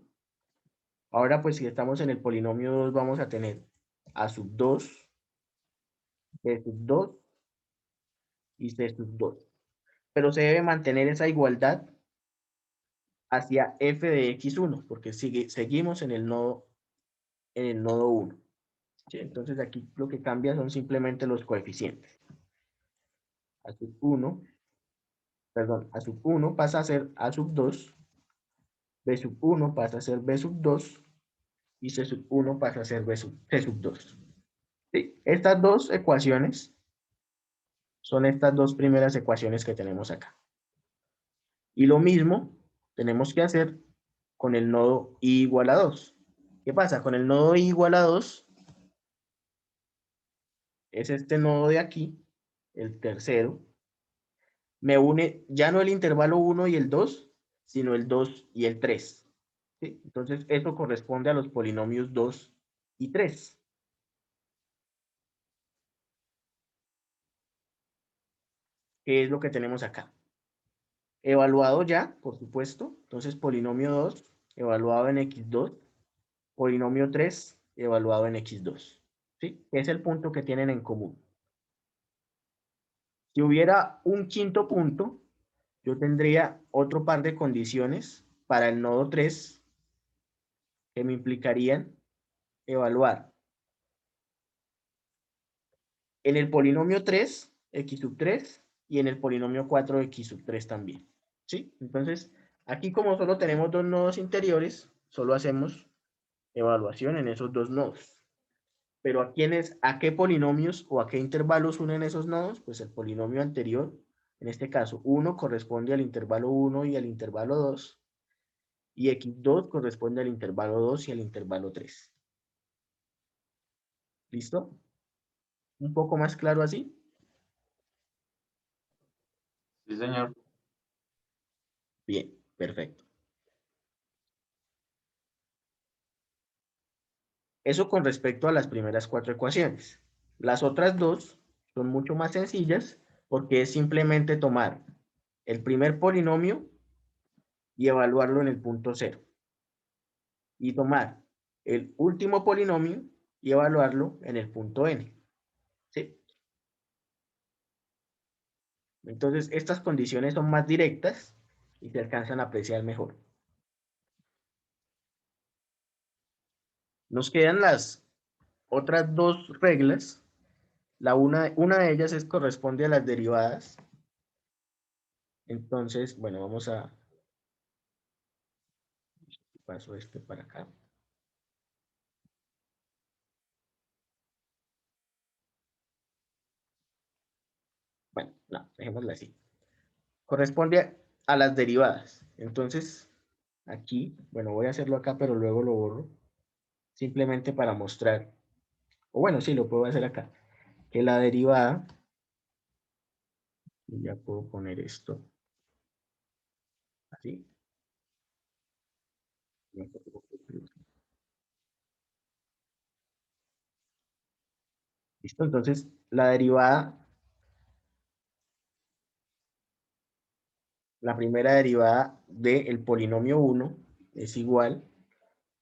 Ahora pues si estamos en el polinomio 2 vamos a tener a sub 2, b sub 2 y c sub 2. Pero se debe mantener esa igualdad hacia f de x1, porque seguimos en el nodo 1. ¿Sí? Entonces aquí lo que cambia son simplemente los coeficientes. A sub 1, perdón, a sub 1 pasa a ser a sub 2, b sub 1 pasa a ser b sub 2 y c sub 1 pasa a ser c sub 2. ¿Sí? Estas dos ecuaciones son estas dos primeras ecuaciones que tenemos acá. Y lo mismo tenemos que hacer con el nodo i igual a 2. ¿Qué pasa? Con el nodo i igual a 2 es este nodo de aquí, el tercero. Me une ya no el intervalo 1 y el 2, sino el 2 y el 3. ¿Sí? Entonces, eso corresponde a los polinomios 2 y 3. ¿Qué es lo que tenemos acá? Evaluado ya, por supuesto. Entonces, polinomio 2, evaluado en x2. Polinomio 3, evaluado en x2. ¿Sí? Es el punto que tienen en común. Si hubiera un quinto punto, yo tendría otro par de condiciones para el nodo 3 que me implicarían evaluar en el polinomio 3, x sub 3 y en el polinomio 4x sub 3 también. ¿Sí? Entonces, aquí como solo tenemos dos nodos interiores, solo hacemos evaluación en esos dos nodos. Pero ¿a qué polinomios o a qué intervalos unen esos nodos? Pues el polinomio anterior, en este caso 1 corresponde al intervalo 1 y al intervalo 2, y x2 corresponde al intervalo 2 y al intervalo 3. ¿Listo? ¿Un poco más claro así? Sí, señor. Bien, perfecto. Eso con respecto a las primeras cuatro ecuaciones. Las otras dos son mucho más sencillas porque es simplemente tomar el primer polinomio y evaluarlo en el punto 0. Y tomar el último polinomio y evaluarlo en el punto n. ¿Sí? Entonces, estas condiciones son más directas y se alcanzan a apreciar mejor. Nos quedan las otras dos reglas. Una de ellas corresponde a las derivadas. Entonces, bueno, vamos a... Paso este para acá. Bueno, no, dejémosla así. Corresponde a las derivadas. Entonces, aquí, bueno, voy a hacerlo acá, pero luego lo borro. Simplemente para mostrar. O bueno, sí, lo puedo hacer acá. Que la derivada, y ya puedo poner esto así. ¿Listo? Entonces, la derivada, la primera derivada del polinomio 1 es igual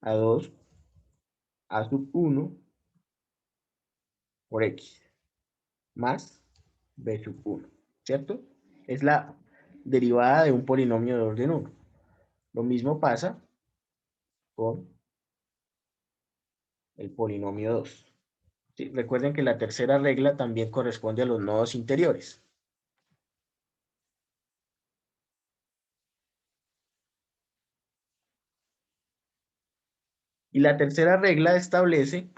a 2 a sub 1 por x más b sub 1, ¿cierto? Es la derivada de un polinomio de orden 1. Lo mismo pasa con el polinomio 2. ¿Sí? Recuerden que la tercera regla también corresponde a los nodos interiores. Y la tercera regla establece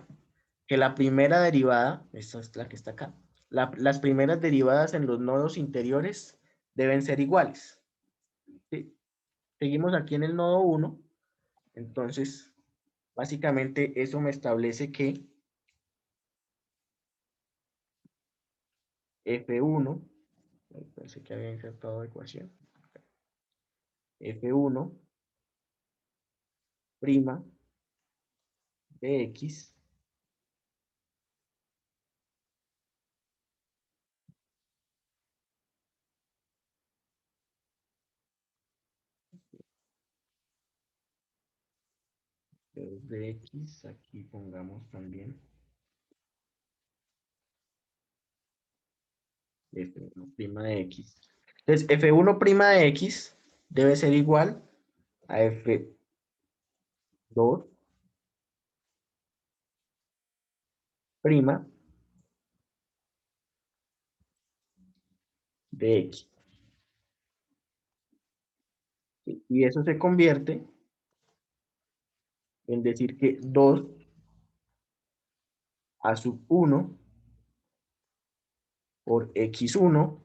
que la primera derivada, esta es la que está acá, las primeras derivadas en los nodos interiores deben ser iguales. ¿Sí? Seguimos aquí en el nodo 1, entonces básicamente eso me establece que F1, pensé que había insertado ecuación, F1 prima de x de x, aquí pongamos también F1' de x. Entonces, F1' de x debe ser igual a F2 prima de x. ¿Sí? Y eso se convierte en decir que 2 a sub 1 por x1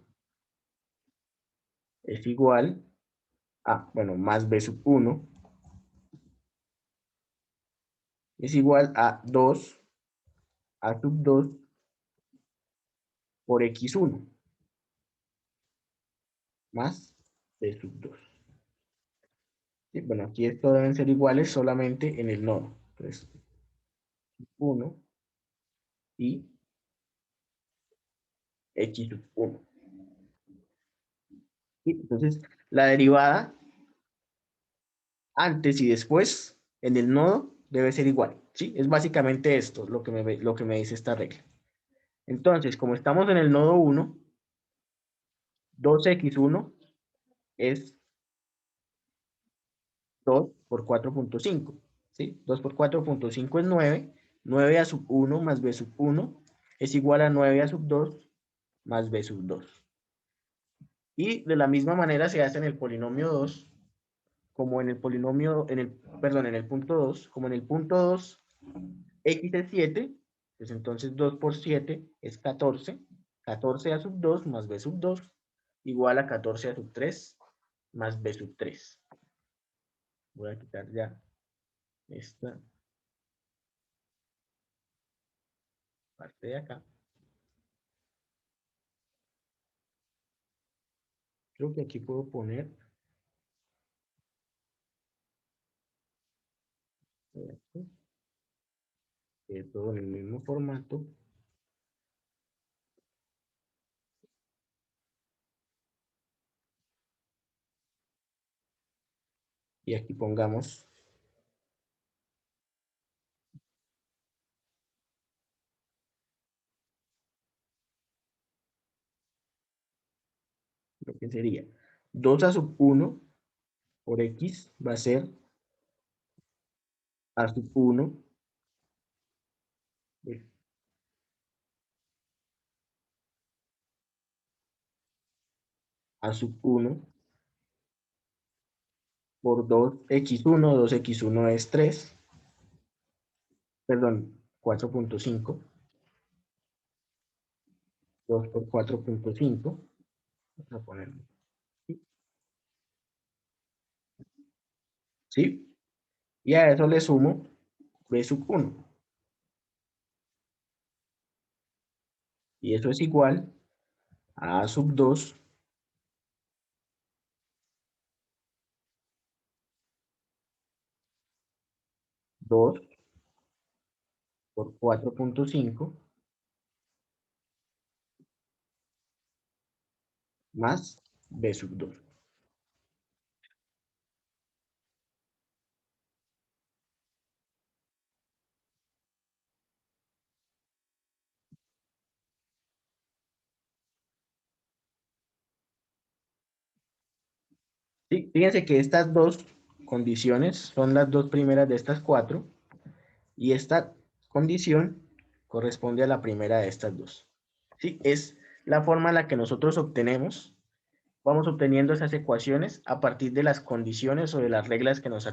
es igual a, bueno, más b sub 1 es igual a 2 a sub 2 por x1 más b sub 2. ¿Sí? Bueno, aquí estos deben ser iguales solamente en el nodo. Entonces, 1 y x sub 1. ¿Sí? Entonces, la derivada antes y después en el nodo debe ser igual. ¿Sí? Es básicamente esto lo que me dice esta regla. Entonces, como estamos en el nodo 1, 2x1 es 2 por 4.5. ¿Sí? 2 por 4.5 es 9. 9 a sub 1 más b sub 1 es igual a 9 a sub 2 más b sub 2. Y de la misma manera se hace en el polinomio 2, como en el polinomio, perdón, en el punto 2, como en el punto 2, x es 7, pues entonces 2 por 7 es 14, 14 a sub 2 más b sub 2, igual a 14 a sub 3 más b sub 3. Voy a quitar ya esta parte de acá. Creo que aquí puedo poner todo en el mismo formato. Y aquí pongamos lo que sería 2 a sub 1 por x va a ser a sub 1 a sub 1 por 2x1, 2x1 es 3, perdón, 4.5, 2 por 4.5, vamos a ponerlo, ¿sí? Y a eso le sumo b sub 1, y eso es igual a sub 2 2 por 4.5 más b sub 2. Sí, fíjense que estas dos condiciones son las dos primeras de estas cuatro, y esta condición corresponde a la primera de estas dos. Sí, es la forma en la que nosotros vamos obteniendo esas ecuaciones a partir de las condiciones o de las reglas que nos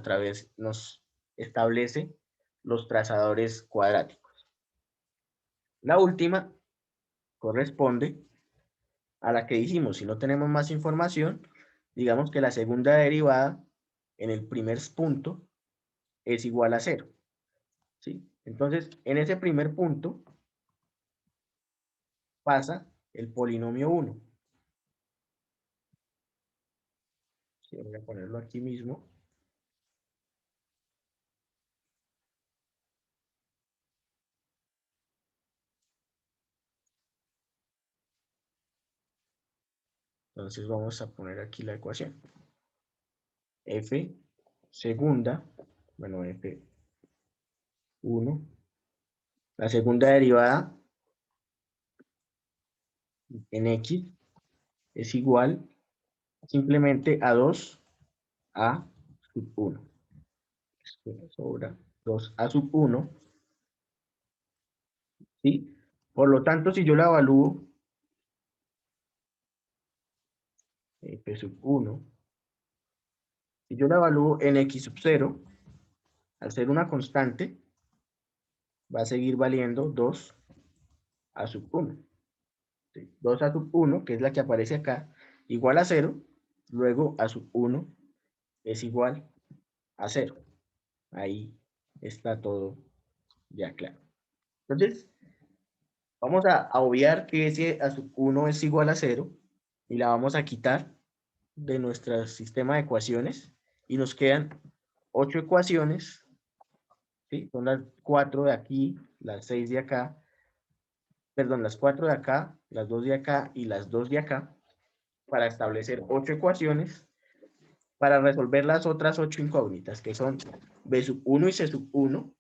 establece los trazadores cuadráticos. La última corresponde a la que dijimos, si no tenemos más información, digamos que la segunda derivada en el primer punto es igual a 0. ¿Sí? Entonces, en ese primer punto pasa el polinomio 1. Sí, voy a ponerlo aquí mismo. Entonces vamos a poner aquí la ecuación. F segunda, bueno, F1, la segunda derivada en X es igual simplemente a 2 a sub 1. Sobra 2 a sub 1, ¿sí? Por lo tanto, si yo la evalúo, F sub 1, si yo la evalúo en X sub 0, al ser una constante, va a seguir valiendo 2 a sub 1. 2 a sub 1, que es la que aparece acá, igual a 0, luego a sub 1 es igual a 0. Ahí está todo ya claro. Entonces, vamos a obviar que ese a sub 1 es igual a 0 y la vamos a quitar de nuestro sistema de ecuaciones y nos quedan 8 ecuaciones, ¿sí? Son las 4 de aquí, las 6 de acá, perdón, las 4 de acá, las 2 de acá y las 2 de acá, para establecer 8 ecuaciones para resolver las otras 8 incógnitas, que son b sub 1 y c sub 1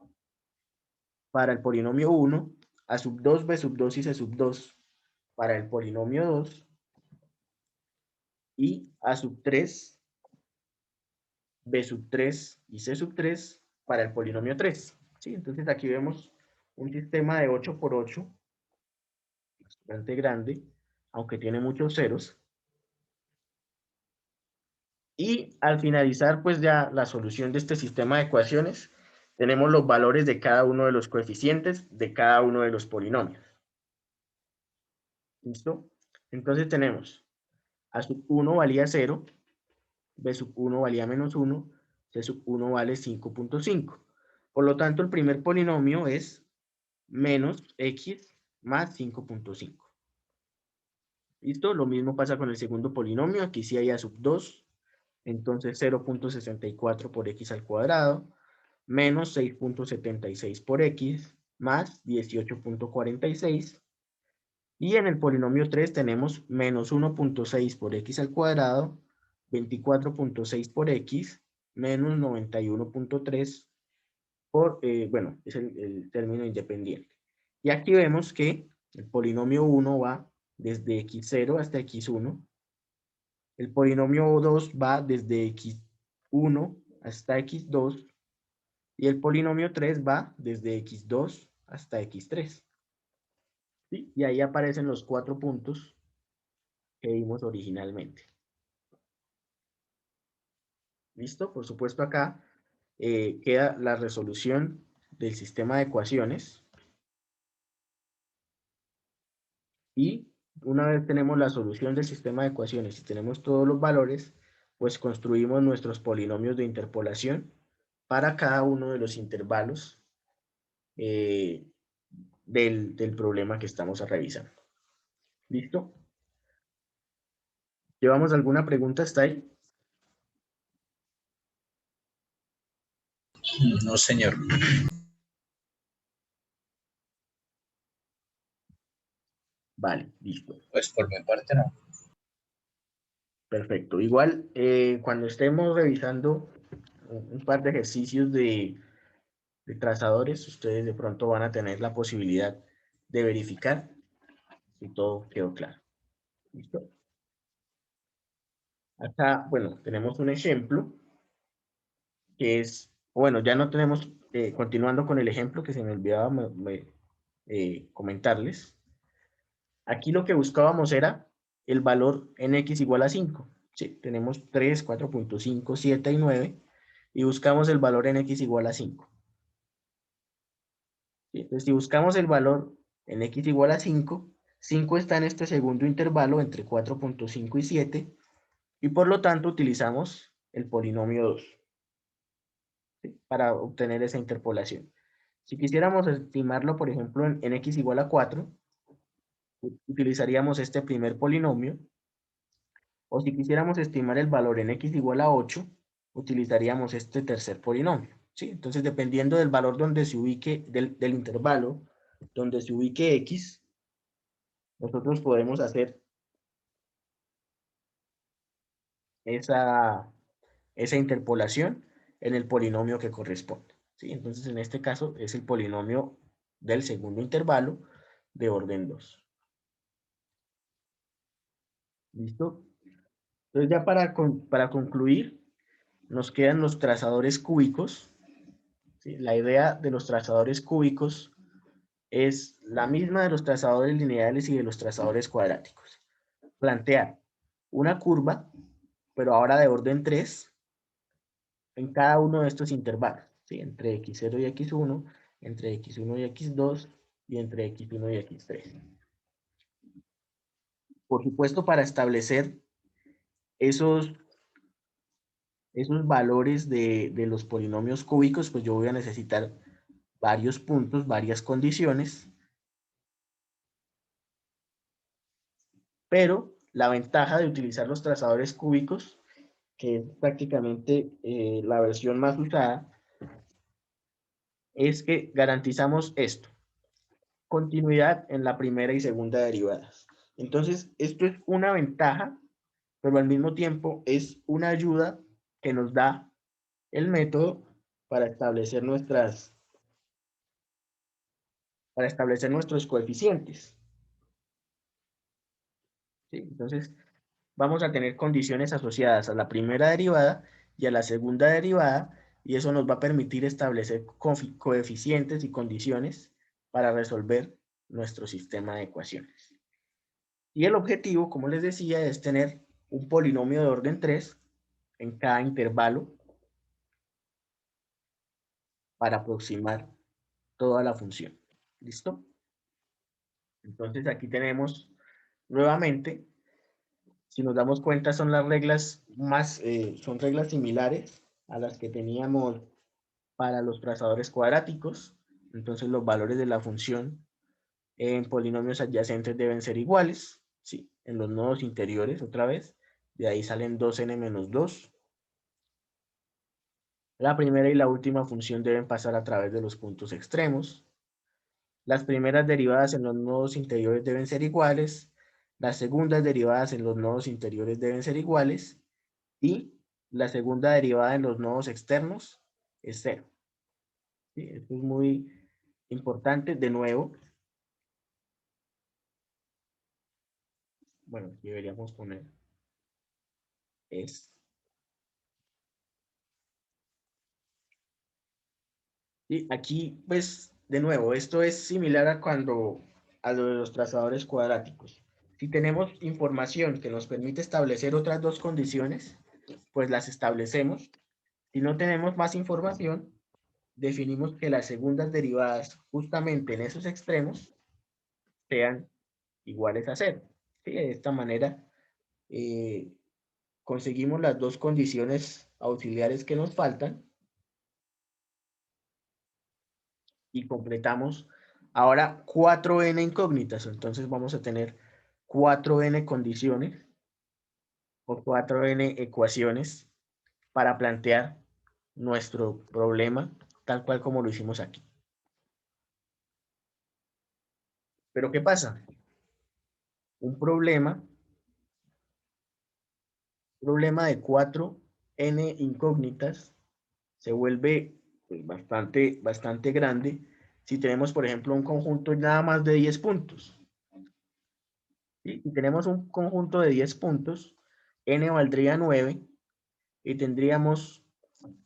para el polinomio 1, a sub 2, b sub 2 y c sub 2 para el polinomio 2, y a sub 3, b sub 3 y c sub 3 para el polinomio 3. ¿Sí? Entonces aquí vemos un sistema de 8 por 8, bastante grande, aunque tiene muchos ceros. Y al finalizar, pues ya la solución de este sistema de ecuaciones, tenemos los valores de cada uno de los coeficientes de cada uno de los polinomios. ¿Listo? Entonces tenemos A sub 1 valía 0, B sub 1 valía menos 1, C sub 1 vale 5.5. Por lo tanto, el primer polinomio es menos x más 5.5. ¿Listo? Lo mismo pasa con el segundo polinomio. Aquí sí hay A sub 2. Entonces 0.64 por x al cuadrado menos 6.76 por x más 18.46. Y en el polinomio 3 tenemos menos 1.6 por x al cuadrado, 24.6 por x, menos 91.3 por, bueno, es el término independiente. Y aquí vemos que el polinomio 1 va desde x0 hasta x1. El polinomio 2 va desde x1 hasta x2. Y el polinomio 3 va desde x2 hasta x3. ¿Sí? Y ahí aparecen los 4 puntos que vimos originalmente. ¿Listo? Por supuesto acá queda la resolución del sistema de ecuaciones. Y una vez tenemos la solución del sistema de ecuaciones y tenemos todos los valores, pues construimos nuestros polinomios de interpolación para cada uno de los intervalos del problema que estamos revisando. ¿Listo? ¿Llevamos alguna pregunta hasta ahí? No, señor. Vale, listo. Pues por mi parte no. Perfecto. Igual, cuando estemos revisando un par de ejercicios de trazadores, ustedes de pronto van a tener la posibilidad de verificar si todo quedó claro. ¿Listo? Acá, bueno, tenemos un ejemplo que es, bueno, ya no tenemos, continuando con el ejemplo que se me olvidaba comentarles. Aquí lo que buscábamos era el valor en x igual a 5. Sí, tenemos 3, 4.5, 7 y 9 y buscamos el valor en x igual a 5. ¿Sí? Entonces, si buscamos el valor en x igual a 5, 5 está en este segundo intervalo entre 4.5 y 7 y por lo tanto utilizamos el polinomio 2, ¿sí? Para obtener esa interpolación. Si quisiéramos estimarlo, por ejemplo, en x igual a 4, utilizaríamos este primer polinomio. O si quisiéramos estimar el valor en x igual a 8, utilizaríamos este tercer polinomio. ¿Sí? Entonces, dependiendo del valor donde se ubique, del intervalo donde se ubique x, nosotros podemos hacer esa interpolación en el polinomio que corresponde. ¿Sí? Entonces, en este caso, es el polinomio del segundo intervalo de orden 2. ¿Listo? Entonces, ya para concluir, nos quedan los trazadores cúbicos. ¿Sí? La idea de los trazadores cúbicos es la misma de los trazadores lineales y de los trazadores cuadráticos. Plantear una curva, pero ahora de orden 3, en cada uno de estos intervalos, ¿sí? Entre x0 y x1, entre x1 y x2 y entre x1 y x3. Por supuesto, para establecer esos valores de los polinomios cúbicos, pues yo voy a necesitar varios puntos, varias condiciones, pero la ventaja de utilizar los trazadores cúbicos, que es prácticamente la versión más usada, es que garantizamos esto: continuidad en la primera y segunda derivadas. Entonces, esto es una ventaja, pero al mismo tiempo es una ayuda que nos da el método para establecer nuestros coeficientes. ¿Sí? Entonces, vamos a tener condiciones asociadas a la primera derivada y a la segunda derivada, y eso nos va a permitir establecer coeficientes y condiciones para resolver nuestro sistema de ecuaciones. Y el objetivo, como les decía, es tener un polinomio de orden 3 en cada intervalo para aproximar toda la función. ¿Listo? Entonces aquí tenemos nuevamente, si nos damos cuenta, son las reglas son reglas similares a las que teníamos para los trazadores cuadráticos. Entonces los valores de la función en polinomios adyacentes deben ser iguales, ¿sí? En los nodos interiores, otra vez, de ahí salen 2n menos 2. La primera y la última función deben pasar a través de los puntos extremos. Las primeras derivadas en los nodos interiores deben ser iguales. Las segundas derivadas en los nodos interiores deben ser iguales. Y la segunda derivada en los nodos externos es 0. ¿Sí? Esto es muy importante. De nuevo, bueno, aquí deberíamos poner es. Y aquí, pues, de nuevo, esto es similar a lo de los trazadores cuadráticos. Si tenemos información que nos permite establecer otras dos condiciones, pues las establecemos. Si no tenemos más información, definimos que las segundas derivadas justamente en esos extremos sean iguales a 0. ¿Sí? De esta manera conseguimos las dos condiciones auxiliares que nos faltan y completamos ahora 4n incógnitas. Entonces vamos a tener 4n condiciones o 4n ecuaciones para plantear nuestro problema tal cual como lo hicimos aquí. Pero ¿qué pasa? Un problema de 4n incógnitas se vuelve pues, bastante grande si tenemos, por ejemplo, un conjunto nada más de 10 puntos. ¿Sí? Si tenemos un conjunto de 10 puntos, n valdría 9 y tendríamos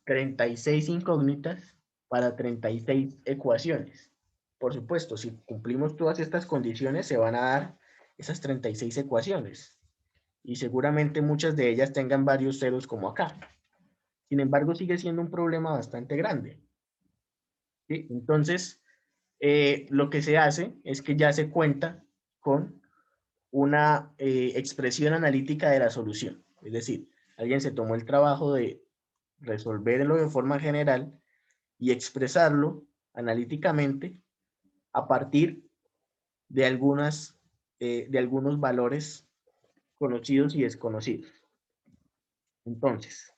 36 incógnitas para 36 ecuaciones. Por supuesto, si cumplimos todas estas condiciones, se van a dar esas 36 ecuaciones. Y seguramente muchas de ellas tengan varios ceros como acá. Sin embargo, sigue siendo un problema bastante grande. ¿Sí? Entonces, lo que se hace es que ya se cuenta con una expresión analítica de la solución. Es decir, alguien se tomó el trabajo de resolverlo de forma general y expresarlo analíticamente a partir de algunos valores conocidos y desconocidos. Entonces,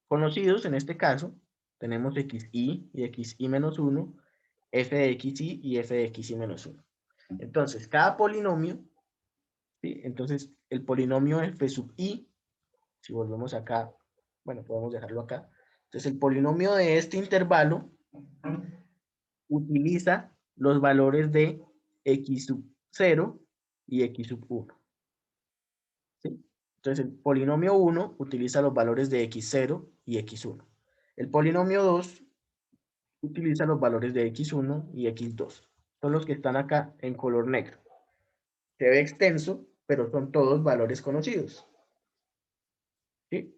conocidos en este caso, tenemos xi y xi menos 1, f de xi y f de xi menos 1. Entonces, cada polinomio, ¿sí? Entonces, el polinomio f sub i, si volvemos acá, bueno, podemos dejarlo acá. Entonces, el polinomio de este intervalo utiliza los valores de x sub 0 y x sub 1. ¿Sí? Entonces, el polinomio 1 utiliza los valores de x0 y x1. El polinomio 2 utiliza los valores de x1 y x2. Son los que están acá en color negro. Se ve extenso, pero son todos valores conocidos. ¿Sí?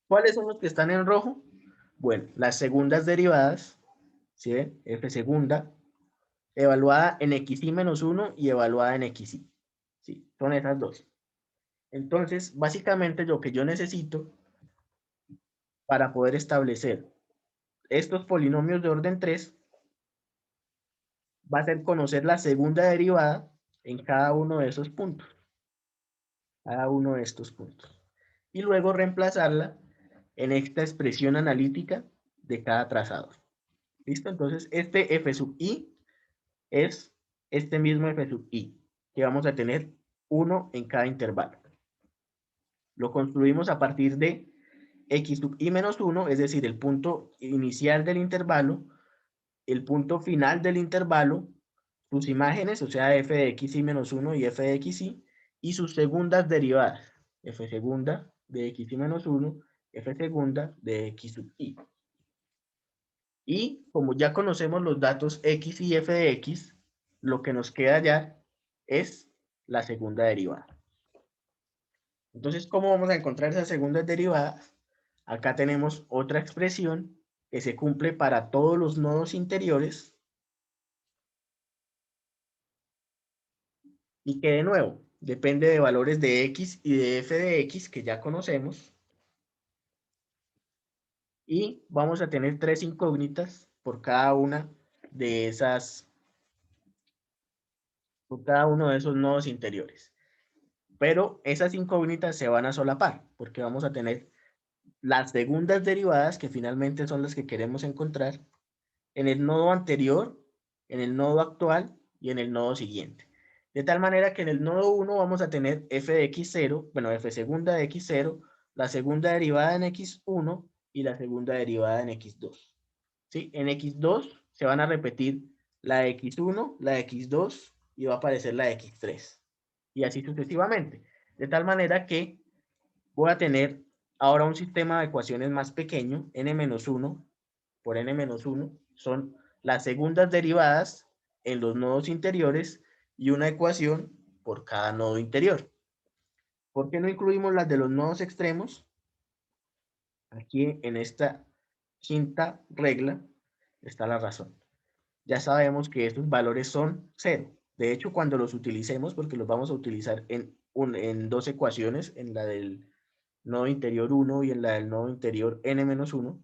¿Cuáles son los que están en rojo? Bueno, las segundas derivadas, ¿sí ven? F segunda, evaluada en xi menos 1 y evaluada en xi. Sí, son esas dos. Entonces, básicamente lo que yo necesito para poder establecer estos polinomios de orden 3 va a ser conocer la segunda derivada en cada uno de esos puntos. Cada uno de estos puntos. Y luego reemplazarla en esta expresión analítica de cada trazado. ¿Listo? Entonces, este f sub i es este mismo f sub i, que vamos a tener 1 en cada intervalo. Lo construimos a partir de x sub i menos 1, es decir, el punto inicial del intervalo, el punto final del intervalo, sus imágenes, o sea, f de xi menos 1 y f de xi, y sus segundas derivadas, f segunda de xi menos 1, f segunda de x sub i. Y como ya conocemos los datos x y f de x, lo que nos queda ya es la segunda derivada. Entonces, ¿cómo vamos a encontrar esas segundas derivadas? Acá tenemos otra expresión que se cumple para todos los nodos interiores y que de nuevo depende de valores de x y de f de x que ya conocemos. Y vamos a tener 3 incógnitas por cada una de esas, por cada uno de esos nodos interiores. Pero esas incógnitas se van a solapar porque vamos a tener las segundas derivadas que finalmente son las que queremos encontrar en el nodo anterior, en el nodo actual y en el nodo siguiente. De tal manera que en el nodo 1 vamos a tener f de x0, bueno, f segunda de x0, la segunda derivada en x1 y la segunda derivada en x2. ¿Sí? En x2 se van a repetir la de x1, la de x2 y va a aparecer la de x3. Y así sucesivamente. De tal manera que voy a tener ahora un sistema de ecuaciones más pequeño, n-1 por n-1, son las segundas derivadas en los nodos interiores y una ecuación por cada nodo interior. ¿Por qué no incluimos las de los nodos extremos? Aquí en esta quinta regla está la razón. Ya sabemos que estos valores son 0. De hecho, cuando los utilicemos, porque los vamos a utilizar en dos ecuaciones, en la del nodo interior 1 y en la del nodo interior n-1,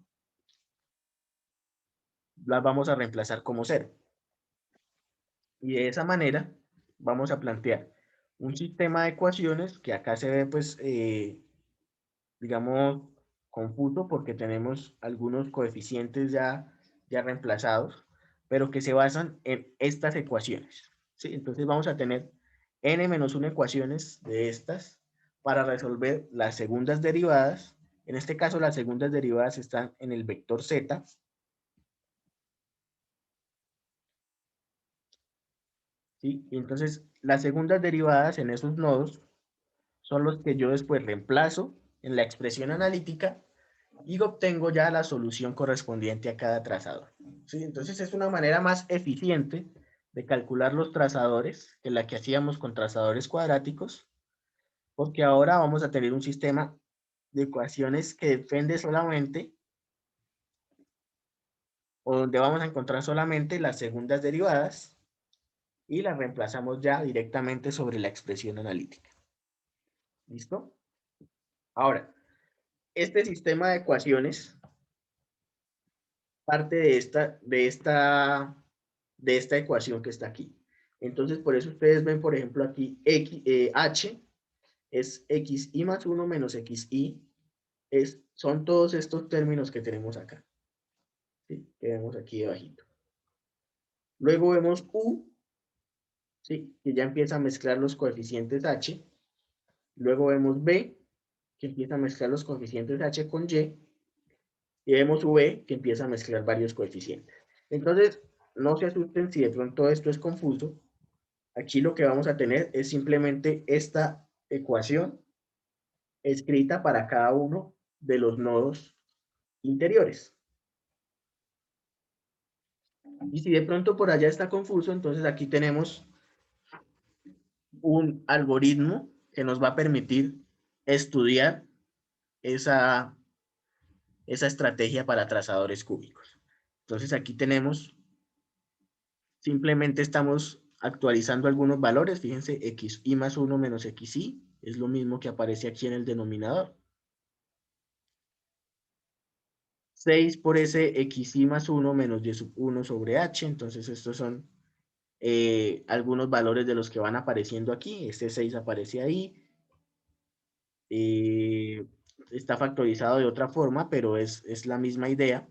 las vamos a reemplazar como 0. Y de esa manera vamos a plantear un sistema de ecuaciones que acá se ve, pues, digamos, confuso porque tenemos algunos coeficientes ya reemplazados, pero que se basan en estas ecuaciones. ¿Sí? Entonces vamos a tener n-1 ecuaciones de estas para resolver las segundas derivadas. En este caso, las segundas derivadas están en el vector z. ¿Sí? Y entonces, las segundas derivadas en esos nodos son los que yo después reemplazo en la expresión analítica y obtengo ya la solución correspondiente a cada trazador. ¿Sí? Entonces, es una manera más eficiente de calcular los trazadores que la que hacíamos con trazadores cuadráticos, porque ahora vamos a tener un sistema de ecuaciones que depende solamente, o donde vamos a encontrar solamente las segundas derivadas, y las reemplazamos ya directamente sobre la expresión analítica. ¿Listo? Ahora, este sistema de ecuaciones parte de esta ecuación que está aquí. Entonces, por eso ustedes ven, por ejemplo, aquí h es xi más 1 menos xi, son todos estos términos que tenemos acá, ¿sí? Que vemos aquí debajito. Luego vemos u, ¿sí? Que ya empieza a mezclar los coeficientes h. Luego vemos b, que empieza a mezclar los coeficientes h con y. Y vemos v, que empieza a mezclar varios coeficientes. Entonces, no se asusten si de pronto esto es confuso. Aquí lo que vamos a tener es simplemente esta ecuación escrita para cada uno de los nodos interiores. Y si de pronto por allá está confuso, entonces aquí tenemos un algoritmo que nos va a permitir estudiar esa estrategia para trazadores cúbicos. Entonces aquí tenemos, simplemente estamos actualizando algunos valores. Fíjense, xi más 1 menos xi es lo mismo que aparece aquí en el denominador. 6 por ese xi más 1 menos y sub 1 sobre h. Entonces estos son algunos valores de los que van apareciendo aquí. Este 6 aparece ahí. Está factorizado de otra forma, pero es la misma idea.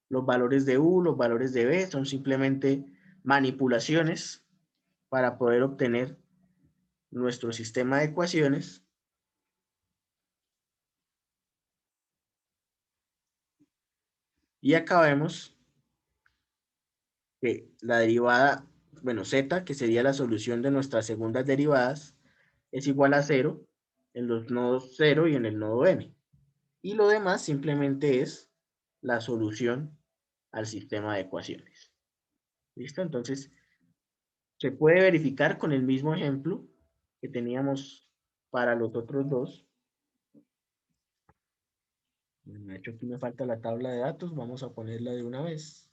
Los valores de u, los valores de b son simplemente manipulaciones para poder obtener nuestro sistema de ecuaciones. Y acá vemos que la derivada, bueno, z, que sería la solución de nuestras segundas derivadas, es igual a 0 en los nodos 0 y en el nodo n. Y lo demás simplemente es la solución al sistema de ecuaciones. ¿Listo? Entonces, se puede verificar con el mismo ejemplo que teníamos para los otros dos. De hecho, aquí me falta la tabla de datos. Vamos a ponerla de una vez.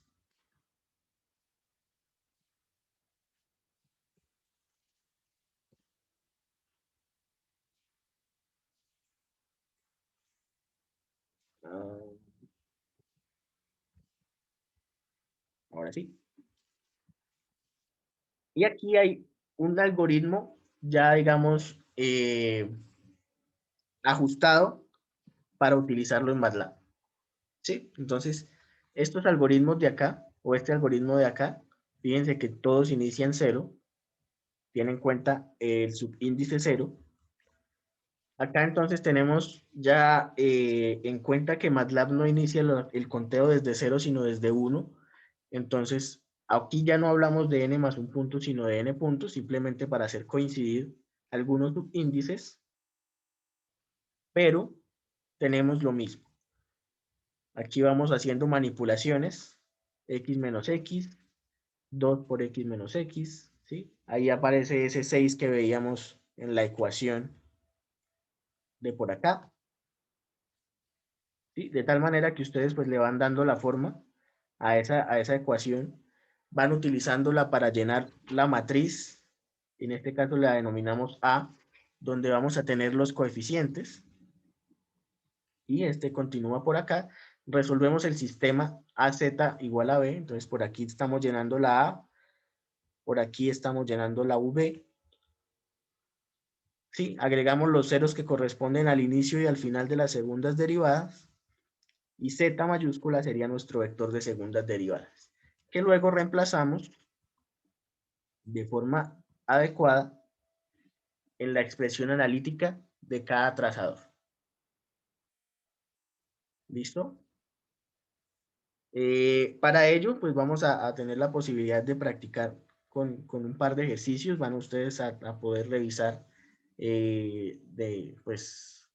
Ah, ahora sí. Y aquí hay un algoritmo ya, digamos, ajustado para utilizarlo en MATLAB. ¿Sí? Entonces, estos algoritmos de acá, o este algoritmo de acá, fíjense que todos inician cero, tienen en cuenta el subíndice cero. Acá entonces tenemos ya en cuenta que MATLAB no inicia el conteo desde cero, sino desde uno. Entonces, aquí ya no hablamos de n más un punto, sino de n puntos, simplemente para hacer coincidir algunos subíndices, pero tenemos lo mismo. Aquí vamos haciendo manipulaciones, x menos x, 2 por x menos x, ¿sí? Ahí aparece ese 6 que veíamos en la ecuación de por acá, ¿sí? De tal manera que ustedes pues le van dando la forma a esa ecuación, van utilizándola para llenar la matriz, en este caso la denominamos A, donde vamos a tener los coeficientes, y este continúa por acá. Resolvemos el sistema AZ igual a B, entonces por aquí estamos llenando la A, por aquí estamos llenando la V, ¿sí? Agregamos los ceros que corresponden al inicio y al final de las segundas derivadas, y Z mayúscula sería nuestro vector de segundas derivadas, que luego reemplazamos de forma adecuada en la expresión analítica de cada trazador. ¿Listo? Para ello, pues vamos a tener la posibilidad de practicar con un par de ejercicios. Van ustedes a poder revisar pues,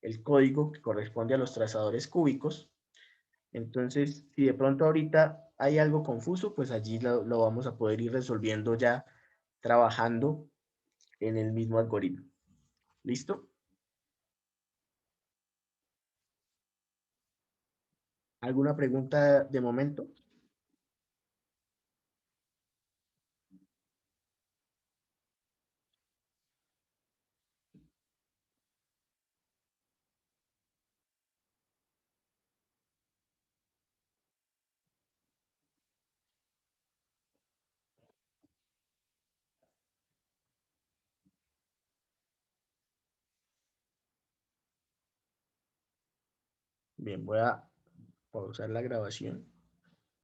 el código que corresponde a los trazadores cúbicos. Entonces, si de pronto ahorita hay algo confuso, pues allí lo vamos a poder ir resolviendo ya trabajando en el mismo algoritmo. ¿Listo? ¿Alguna pregunta de momento? Bien, voy a pausar la grabación.